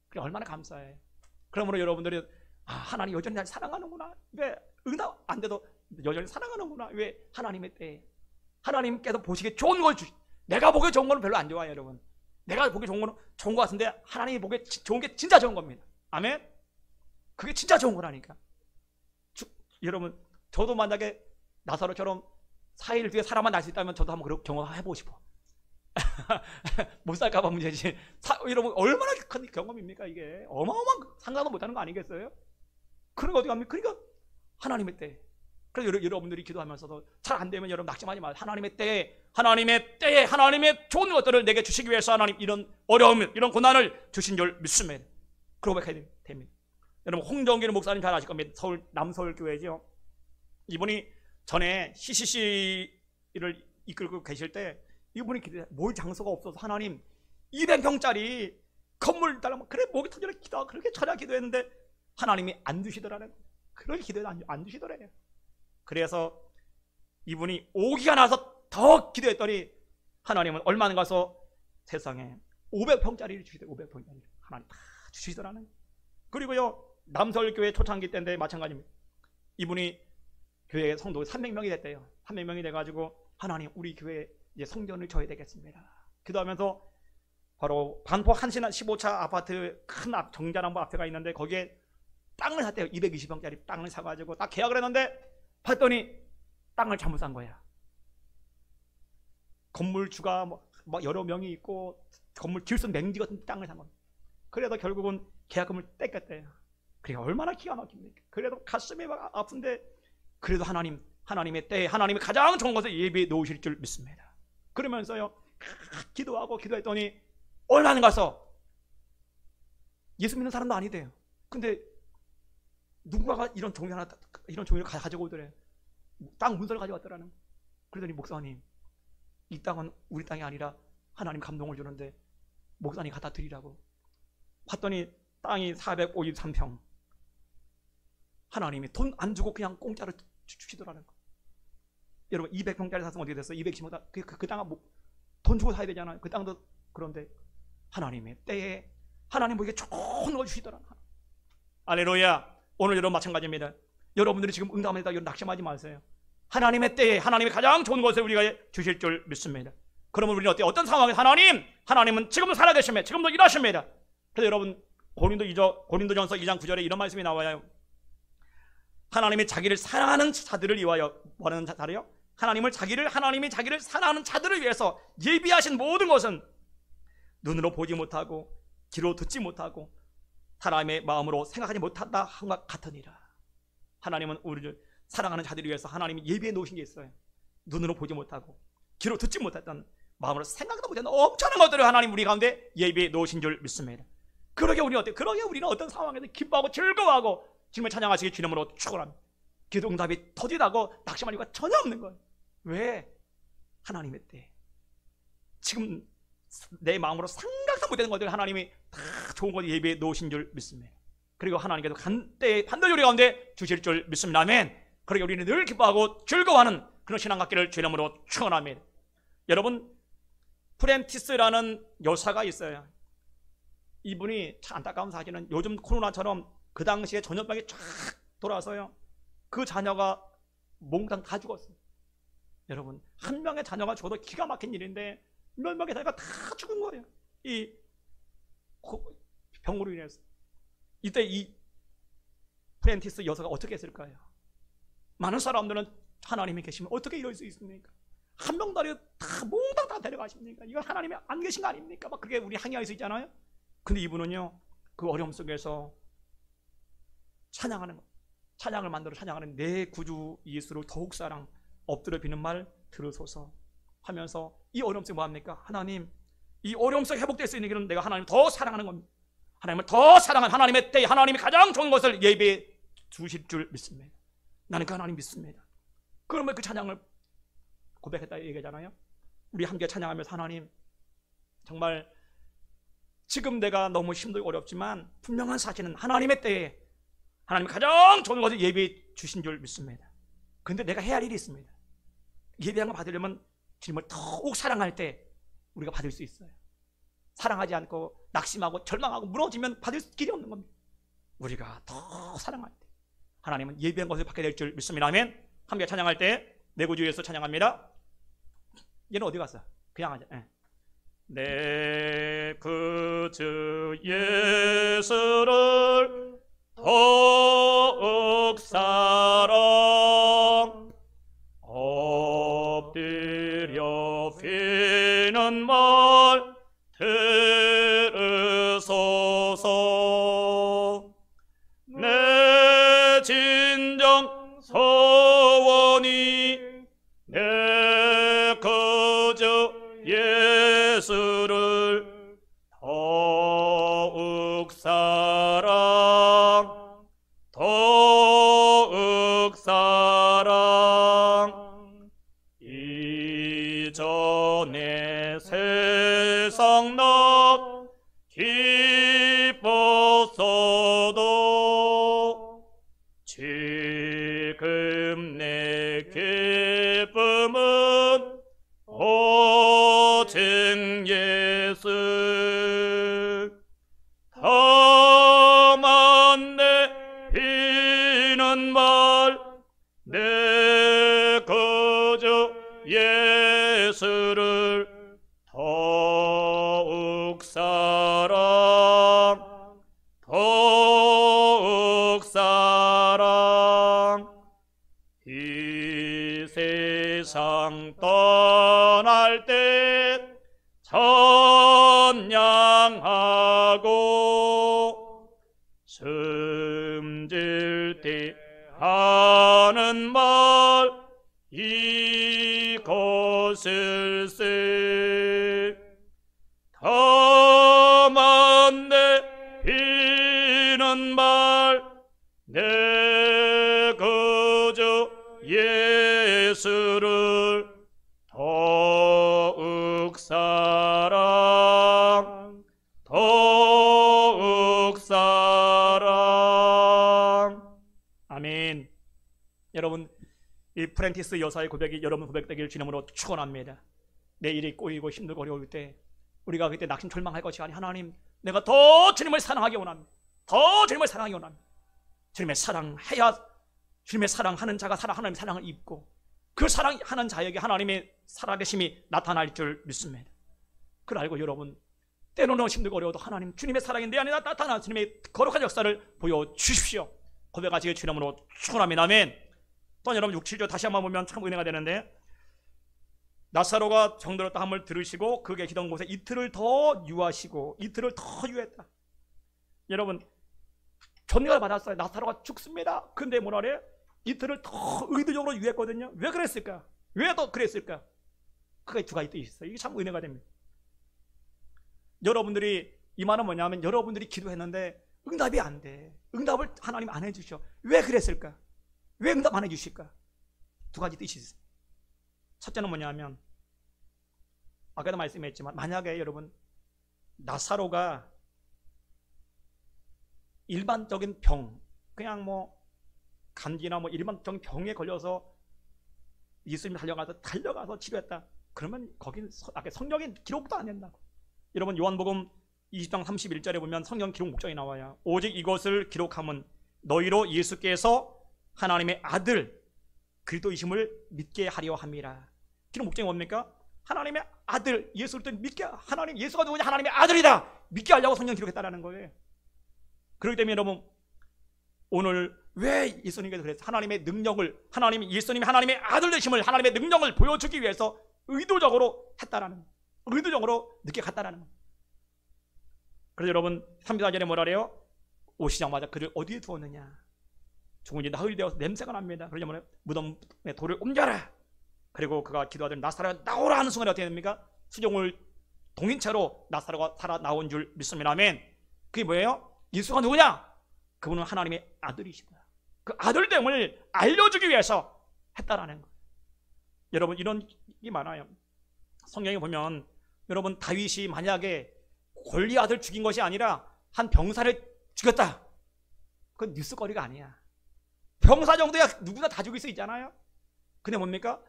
그게 얼마나 감사해요. 그러므로 여러분들이 하나님 여전히 날 사랑하는구나, 왜 응답 안 돼도 여전히 사랑하는구나, 왜 하나님의 때에 하나님께서 보시기에 좋은 걸 내가 보기에 좋은 거는 별로 안 좋아요. 여러분, 내가 보기에 좋은 거는 좋은 것 같은데 하나님이 보기에 좋은 게 진짜 좋은 겁니다. 아멘. 그게 진짜 좋은 거라니까. 여러분, 저도 만약에 나사로처럼 4일 뒤에 사람만 날 수 있다면 저도 한번 그렇게 경험해보고 싶어. 못 살까봐 문제지. 여러분, 얼마나 큰 경험입니까? 이게 어마어마한, 상상도 못하는 거 아니겠어요? 그러니까 어디 갑니까? 그러니까 하나님의 때. 그래서 여러분들이 기도하면서도 잘 안 되면 여러분 낙심하지 마세요. 하나님의 때에 하나님의 좋은 것들을 내게 주시기 위해서 하나님 이런 어려움, 이런 고난을 주신 줄 믿습니다. 그러고 해야 됩니다. 여러분, 홍정길 목사님 잘 아실 겁니다. 서울 남서울교회죠. 이분이 전에 CCC를 이끌고 계실 때 이분이 기도해, 모일 장소가 없어서 하나님 200평짜리 건물 달라면, 그래 목이 터져라 기도하고 그렇게 철야 기도했는데 하나님이 안 주시더라는 거예요. 그런 기도에도 안 주시더래요. 그래서 이분이 오기가 나서 더 기도했더니 하나님은 얼마 안 가서 세상에 500평짜리를 주시더래요. 500평짜리 하나님 다 주시더라는 거예요. 그리고요, 남서울교회 초창기 때인데 마찬가지입니다. 이분이 교회 성도 300명이 됐대요. 300명이 돼가지고 하나님 우리 교회 이제 성전을 져야 되겠습니다. 기도하면서 바로 반포 한신한 15차 아파트 큰 정자랑부 앞에가 있는데 거기에 땅을 샀대요. 220평짜리 땅을 사가지고 딱 계약을 했는데 봤더니 땅을 잘못 산 거야. 건물주가 뭐 여러 명이 있고 건물 길수 맹지 같은 땅을 산 겁니다. 그래서 결국은 계약금을 떼겼대요. 그게 얼마나 기가 막힙니까? 그래도 가슴이 막 아픈데 그래도 하나님의 때에 하나님이 가장 좋은 것을 예비해 놓으실 줄 믿습니다. 그러면서요, 기도하고 기도했더니 얼마 안 가서 예수 믿는 사람도 아니대요. 근데 누군가가 이런 종이를 가지고 오더래. 땅 문서를 가져왔더라는. 그러더니 목사님, 이 땅은 우리 땅이 아니라 하나님 감동을 주는데 목사님 갖다 드리라고. 봤더니 땅이 453평. 하나님이 돈 안 주고 그냥 공짜로 주시더라는 거. 여러분, 200평짜리 샀으면 어떻게 됐어요? 210평. 그 땅은 돈 주고 사야 되잖아요. 그 땅도. 그런데 하나님의 때에 하나님 보기에 좋은 걸 주시더라. 할렐루야. 오늘 여러분 마찬가지입니다. 여러분들이 지금 응답합니다. 여러분 낙심하지 마세요. 하나님의 때에 하나님이 가장 좋은 것을 우리가 주실 줄 믿습니다. 그러면 우리는 어떤 상황에 하나님은 지금도 살아계십니다. 지금도 일하십니다. 그래서 여러분, 고린도전서 2장 9절에 이런 말씀이 나와요. 하나님이 자기를 사랑하는 자들을 위하여, 뭐라는 자들이요? 하나님이 자기를 사랑하는 자들을 위해서 예비하신 모든 것은 눈으로 보지 못하고 귀로 듣지 못하고 사람의 마음으로 생각하지 못한다 한것 같으니라. 하나님은 우리를 사랑하는 자들을 위해서 하나님이 예비해 놓으신 게 있어요. 눈으로 보지 못하고 귀로 듣지 못했던, 마음으로 생각도 못했던 엄청난 것들을 하나님 우리 가운데 예비해 놓으신 줄 믿습니다. 그러게 우리는 어때요? 그러게 우리는 어떤 상황에서 기뻐하고 즐거워하고 주님을 찬양하시기 주님으로 축원합니다. 기도 응답이 터지다고 낙심할 이유가 전혀 없는 거예요. 왜? 하나님의 때, 지금 내 마음으로 생각도 못했던 것들 하나님이 다 좋은 것을 예비해 놓으신 줄 믿습니다. 그리고 하나님께서 간때 반드시 우리 가운데 주실 줄 믿습니다. 아멘. 그러게 우리는 늘 기뻐하고 즐거워하는 그런 신앙 갖기를 주의 이름으로 축원합니다. 여러분, 프렌티스라는 여사가 있어요. 이분이 참 안타까운 사실은 요즘 코로나처럼 그 당시에 전염병이 쫙 돌아서요, 그 자녀가 몽땅 다 죽었어요. 여러분, 한 명의 자녀가 죽어도 기가 막힌 일인데 몇 명의 자녀가 다 죽은 거예요, 이 병으로 인해서. 이때 이 프렌티스 여사가 어떻게 했을까요? 많은 사람들은 하나님이 계시면 어떻게 이럴 수 있습니까? 한 명다리 다 몽땅 다 데려가십니까? 이건 하나님이 안 계신 거 아닙니까? 막 그렇게 우리 항의할 수 있잖아요. 근데 이분은요, 그 어려움 속에서 찬양하는 것, 찬양을 만들어 찬양하는 내 구주 예수를 더욱 사랑, 엎드려 비는 말 들으소서 하면서 이 어려움 속에 뭐합니까? 하나님, 이 어려움 속에 회복될 수 있는 길은 내가 하나님을 더 사랑하는 겁니다. 하나님을 더 사랑한 하나님의 때에 하나님이 가장 좋은 것을 예비해 주실 줄 믿습니다. 나는 그 하나님 믿습니다. 그러면 그 찬양을 고백했다 얘기하잖아요. 우리 함께 찬양하면서, 하나님, 정말 지금 내가 너무 힘들고 어렵지만 분명한 사실은 하나님의 때에 하나님이 가장 좋은 것을 예비해 주신 줄 믿습니다. 그런데 내가 해야 할 일이 있습니다. 예비한 걸 받으려면 주님을 더욱 사랑할 때 우리가 받을 수 있어요. 사랑하지 않고 낙심하고 절망하고 무너지면 받을 길이 없는 겁니다. 우리가 더 사랑할 때 하나님은 예비한 것을 받게 될 줄 믿습니다. 아멘. 함께 찬양할 때 내 구주 예수 찬양합니다. 얘는 어디 갔어? 그냥 하자. 내 구주 예수를 더욱 사랑, 엎드려 비는 말 들으소서. 내 진정 소원이 내 구주 예수를 더욱 사랑, 더욱 사랑. 이전에 세상 나 기뻤어도 지금 내 기쁨은 오직 예수. 다만 내 비는 말 내 구주 예수를 더욱 사랑, 더욱 사랑. 이 세상 떠날 때 찬양하고 숨질 때 하는 말 이것을 쓰. 다만 내 비는 말 내 구주 예수를 더욱 사랑, 더욱 사랑. 아멘. 여러분, 이 프렌티스 여사의 고백이 여러분 고백되길 주님으로 축원합니다. 내 일이 꼬이고 힘들고 어려울 때 우리가 그때 낙심 절망할 것이 아니, 하나님, 내가 더 주님을 사랑하기 원합니다. 더 주님을 사랑하기 원합니다. 주님의 사랑해야 주님의 사랑하는 자가 하나님의 사랑을 입고 그 사랑하는 자에게 하나님의 살아계심이 나타날 줄 믿습니다. 그걸 알고 여러분, 때로는 힘들고 어려워도 하나님, 주님의 사랑이 내 안에 나타나 주님의 거룩한 역사를 보여주십시오. 고백하시기 주님으로 축원합니다. 아멘. 또 여러분 6, 7절 다시 한번 보면 참 은혜가 되는데, 나사로가 병들었다 함을 들으시고 그 계시던 곳에 이틀을 더 유하시고, 이틀을 더 유했다. 여러분, 전가를 받았어요. 나사로가 죽습니다. 근데 뭐라 그래? 이틀을 더 의도적으로 유했거든요. 왜 그랬을까? 왜 더 그랬을까? 그게 두 가지 뜻이 있어요. 이게 참 은혜가 됩니다. 여러분들이 이 말은 뭐냐면 여러분들이 기도했는데 응답이 안 돼. 응답을 하나님 안 해주셔. 왜 그랬을까? 왜 응답 안 해주실까? 두 가지 뜻이 있어요. 첫째는 뭐냐면 아까도 말씀했지만 만약에 여러분 나사로가 일반적인 병, 그냥 뭐 감기나 뭐 일반적인 병에 걸려서 예수님이 달려가서 치료했다. 그러면 거긴 아까 성경에 기록도 안 된다고. 여러분 요한복음 20장 31절에 보면 성경 기록 목적이 나와요. 오직 이것을 기록함은 너희로 예수께서 하나님의 아들 그리스도이심을 믿게 하려 함이라. 기록 목적이 뭡니까? 하나님의 아들 예수를 믿게, 하나님 예수가 누구냐? 하나님의 아들이다 믿게 하려고 성경 기록했다라는 거예요. 그렇기 때문에 여러분 오늘 왜 예수님께서 그랬어요? 하나님의 능력을, 예수님이 하나님의 아들 되심을, 하나님의 능력을 보여주기 위해서 의도적으로 했다라는 거예요. 의도적으로 늦게 갔다라는 거예요. 그래서 여러분 34절에 뭐라 그래요? 오시자마자 그를 어디에 두었느냐? 죽은 지 나흘이 되어서 냄새가 납니다. 그러자 무덤에 돌을 옮겨라. 그리고 그가 기도하던 나사로가 나오라 하는 순간에 어떻게 됩니까? 수종을 동인채로 나사로가 살아 나온 줄 믿습니다. 아멘. 그게 뭐예요? 예수가 누구냐? 그분은 하나님의 아들이시다. 그 아들됨을 알려주기 위해서 했다라는 거예요. 여러분 이런 게 많아요. 성경에 보면 여러분 다윗이 만약에 골리앗을 죽인 것이 아니라 한 병사를 죽였다. 그건 뉴스거리가 아니야. 병사 정도야 누구나 다 죽일 수 있잖아요. 근데 뭡니까?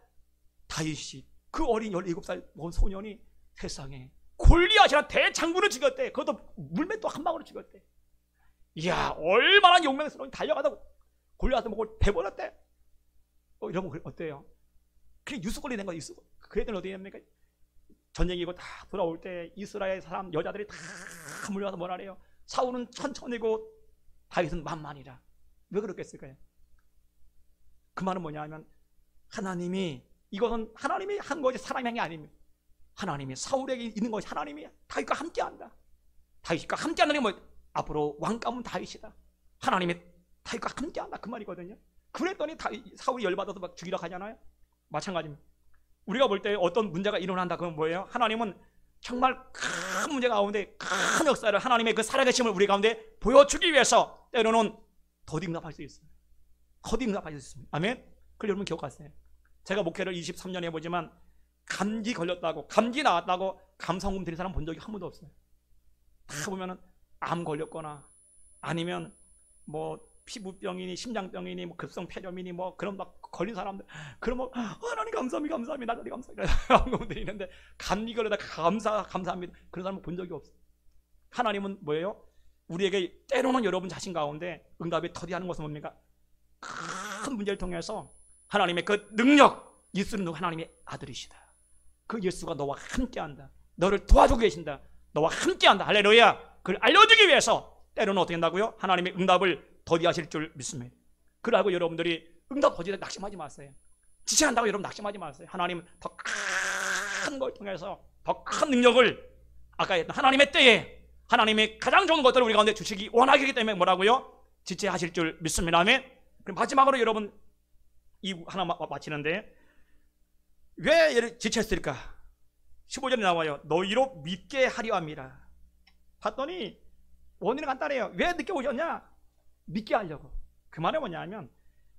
다윗이 그 어린 17살 먹은 소년이 세상에 골리앗이라는 대장군을 죽였대. 그것도 물맷도 한 방울을 죽였대. 이야 얼마나 용맹스러운 달려가다 골리앗을 먹고 배버렸대. 이러면 어때요? 그게 뉴스거리 된 거야. 뉴스거리. 그 애들은 어떻게 됩니까? 전쟁이고 다 돌아올 때 이스라엘 사람 여자들이 다 몰려와서 뭐라 그래요? 사울은 천천히고 다윗은 만만이라. 왜 그렇겠을까요? 그 말은 뭐냐 하면 하나님이 이것은 하나님이 한 것이 사람이 한 게 아닙니다. 하나님이 사울에게 있는 것이 하나님이 다윗과 함께한다. 다윗과 함께하는 게 뭐 앞으로 왕감은 다윗이다. 하나님이 다윗과 함께한다 그 말이거든요. 그랬더니 사울이 열받아서 막 죽이러 가잖아요. 마찬가지입니다. 우리가 볼 때 어떤 문제가 일어난다 그건 뭐예요? 하나님은 정말 큰 문제 가운데 큰 역사를 하나님의 그 살아계심을 우리 가운데 보여주기 위해서 때로는 더디응답할 수 있어요. 더디응답할 수 있습니다. 아멘. 그걸 여러분 기억하세요. 제가 목회를 23년 해보지만 감기 걸렸다고 감기 나왔다고 감성금 드린 사람 본 적이 한 번도 없어요. 다 보면은 암 걸렸거나 아니면 뭐 피부병이니 심장병이니 뭐 급성폐렴이니 뭐 그런 막 걸린 사람들 그러면 하나님 감사합니다 나도 감사합니다 암금 드리는데 감기 걸려다 감사합니다 그런 사람은 본 적이 없어요. 하나님은 뭐예요? 우리에게 때로는 여러분 자신 가운데 응답이 더디하는 것은 뭡니까? 큰 문제를 통해서 하나님의 그 능력, 예수는 하나님의 아들이시다. 그 예수가 너와 함께한다. 너를 도와주고 계신다. 너와 함께한다. 할렐루야. 그걸 알려주기 위해서 때로는 어떻게 한다고요? 하나님의 응답을 더디하실 줄 믿습니다. 그러고 여러분들이 응답 더디다 낙심하지 마세요. 지체한다고 여러분 낙심하지 마세요. 하나님 더 큰 걸 통해서 더 큰 능력을 아까 했던 하나님의 때에 하나님의 가장 좋은 것들을 우리 가운데 주시기 원하기 때문에 뭐라고요? 지체하실 줄 믿습니다. 아멘. 그럼 마지막으로 여러분 이 하나 마치는데 왜 얘를 지체했을까? 15절에 나와요. 너희로 믿게 하려 함이라. 봤더니 원인은 간단해요. 왜 늦게 오셨냐? 믿게 하려고. 그 말은 뭐냐면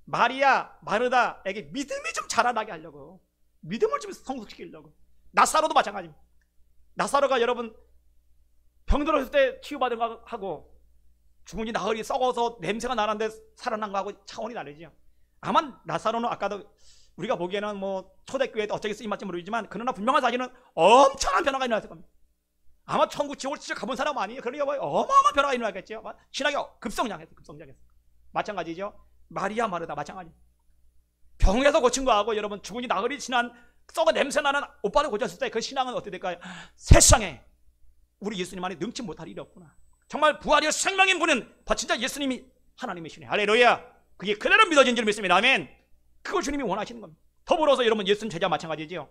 마리아, 마르다에게 믿음이 좀 자라나게 하려고. 믿음을 좀 성숙시키려고. 나사로도 마찬가지입니다. 나사로가 여러분 병들었을 때 치유받은 거 하고 죽은 지 나흘이 썩어서 냄새가 나는데 살아난 거하고 차원이 다르죠. 아마 나사로는 아까도 우리가 보기에는 뭐 초대교회도 어떻게 쓰임할지 모르지만 그러나 분명한 사실은 엄청난 변화가 일어났을 겁니다. 아마 천국 지옥을 진짜 가본 사람 아니에요. 그러니까 어마어마한 변화가 일어나겠죠. 신학이 급성장했어요. 마찬가지죠. 마리아 마르다 마찬가지. 병에서 고친 거하고 여러분 죽은 지 나흘이 지난 썩어 냄새나는 오빠를 고쳤을 때 그 신앙은 어떻게 될까요? 세상에 우리 예수님 안에 능치 못할 일이 없구나. 정말 부활이요 생명인 분은 진짜 예수님이 하나님이시네. 할렐루야. 그게 그대로 믿어진 줄 믿습니다. 아멘. 그걸 주님이 원하시는 겁니다. 더불어서 여러분 예수님 제자 마찬가지죠.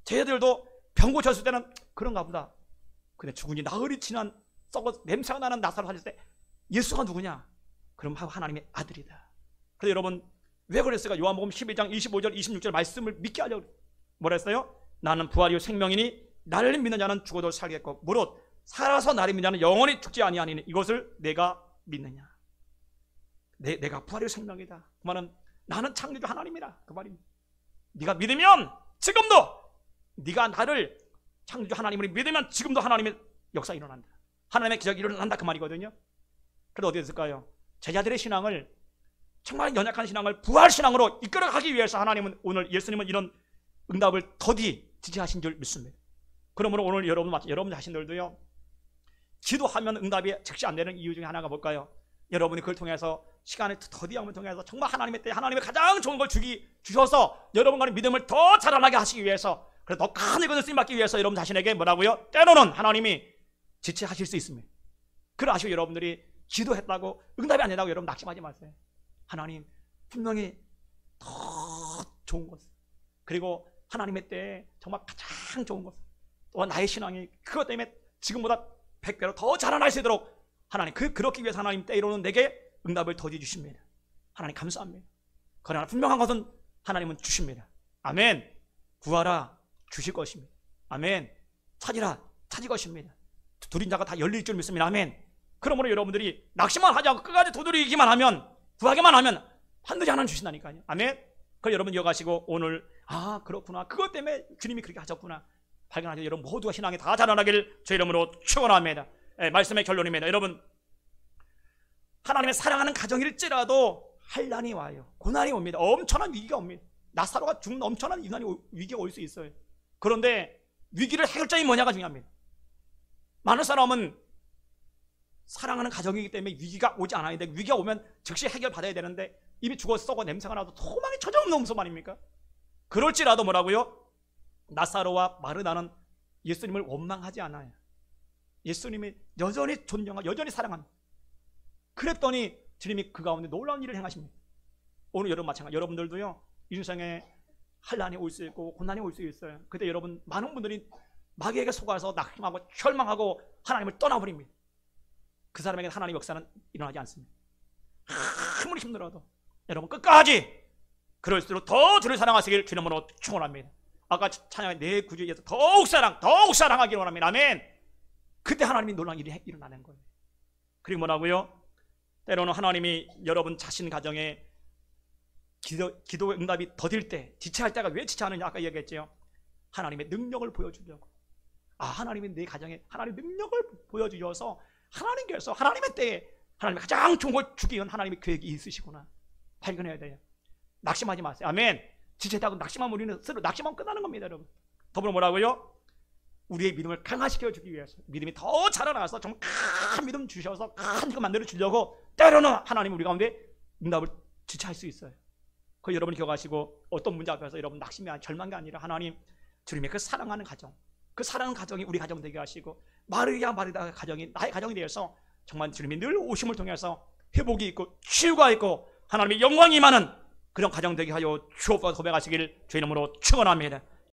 제자들도 병 고쳤을 때는 그런가 보다. 근데 죽은 지 나흘이 지난 썩어 냄새가 나는 나사로 살릴 때 예수가 누구냐? 그럼 하나님의 아들이다. 그래서 여러분 왜 그랬을까? 요한복음 12장 25절 26절 말씀을 믿게 하려고 뭐라 했어요? 나는 부활이요 생명이니 나를 믿는 자는 죽어도 살겠고 무릇 살아서 나를 믿는 자는 영원히 죽지 아니하니니 이것을 내가 믿느냐. 내가 부활이요 생명이다. 그 말은 나는 창조주 하나님이라 그 말입니다. 네가 믿으면 지금도 네가 나를 창조주 하나님을 믿으면 지금도 하나님의 역사 일어난다. 하나님의 기적이 일어난다 그 말이거든요. 그래서 어디에 있을까요? 제자들의 신앙을 정말 연약한 신앙을 부활신앙으로 이끌어가기 위해서 하나님은 오늘 예수님은 이런 응답을 더디 지지하신 줄 믿습니다. 그러므로 오늘 여러분 자신들도요 기도하면 응답이 즉시 안 되는 이유 중에 하나가 뭘까요? 여러분이 그걸 통해서 시간을 더디함을 통해서 정말 하나님의 때 하나님의 가장 좋은 걸 주셔서 여러분과의 믿음을 더 자라나게 하시기 위해서 그래서 더 큰 일을 쓰임받기 위해서 여러분 자신에게 뭐라고요? 때로는 하나님이 지체하실 수 있습니다. 그러시고 여러분들이 기도했다고 응답이 안 된다고 여러분 낙심하지 마세요. 하나님 분명히 더 좋은 것 그리고 하나님의 때에 정말 가장 좋은 것 또한 나의 신앙이 그것 때문에 지금보다 100배로 더 자라날 수 있도록 하나님 그렇기 위해서 하나님 때로는 내게 응답을 더디 주십니다. 하나님 감사합니다. 그러나 분명한 것은 하나님은 주십니다. 아멘. 구하라 주실 것입니다. 아멘. 찾으라 찾을 것입니다. 두드린 자가 다 열릴 줄 믿습니다. 아멘. 그러므로 여러분들이 낙심만 하지 않고 끝까지 두드리기만 하면 구하기만 하면 반드시 하나님 주신다니까요. 아멘. 그걸 여러분 이어가시고 오늘 그렇구나 그것 때문에 주님이 그렇게 하셨구나 발견하셔서 여러분 모두가 신앙이 다 자라나기를 주 이름으로 축원합니다. 말씀의 결론입니다. 여러분 하나님의 사랑하는 가정일지라도 환난이 와요. 고난이 옵니다. 엄청난 위기가 옵니다. 나사로가 죽는 엄청난 위기가 올 수 있어요. 그런데 위기를 해결점이 뭐냐가 중요합니다. 많은 사람은 사랑하는 가정이기 때문에 위기가 오지 않아야 돼. 위기가 오면 즉시 해결받아야 되는데 이미 죽어 썩어 냄새가 나도 도망이 처정없는 무슨 말입니까? 그럴지라도 뭐라고요? 나사로와 마르다는 예수님을 원망하지 않아요. 예수님이 여전히 존경하고 여전히 사랑합니다. 그랬더니 주님이 그 가운데 놀라운 일을 행하십니다. 오늘 여러분 마찬가지 여러분들도요 인생에 환난이 올 수 있고 고난이 올 수 있어요. 그때 여러분 많은 분들이 마귀에게 속아서 낙심하고 절망하고 하나님을 떠나버립니다. 그 사람에게 하나님의 역사는 일어나지 않습니다. 아무리 힘들어도 여러분 끝까지 그럴수록 더 주를 사랑하시길 주의 이름으로 축원합니다. 아까 찬양의 내 구주에 의해서 더욱 사랑하기를 원합니다. 아멘. 그때 하나님이 놀라운 일이 일어나는 거예요. 그리고 뭐라고요? 때로는 하나님이 여러분 자신 가정에 기도 응답이 더딜 때 지체할 때가 왜 지체하느냐 아까 얘기했죠. 하나님의 능력을 보여주려고. 하나님이 내 가정에 하나님의 능력을 보여주셔서 하나님께서 하나님의 때에 하나님의 가장 좋은 걸 주기 위한 하나님의 계획이 있으시구나 발견해야 돼요. 낙심하지 마세요. 아멘. 지체하고 낙심하면 우리는 스스로 낙심하면 끝나는 겁니다. 여러분 더불어 뭐라고요? 우리의 믿음을 강화시켜 주기 위해서 믿음이 더 자라나서 정말 큰 믿음 주셔서 큰 거 만들어 주려고 때로는 하나님 우리 가운데 응답을 지체할 수 있어요. 그 여러분이 기억하시고 어떤 문제 앞에서 여러분 낙심이 절망이 아니라 하나님 주님의 그 사랑하는 가정 그 사랑하는 가정이 우리 가정 되게 하시고 마르다 가정이 나의 가정이 되어서 정말 주님이 늘 오심을 통해서 회복이 있고 치유가 있고 하나님의 영광이 임하는 그런 가정 되게 하여 주옵소서 고백하시길 주의 이름으로 축원합니다.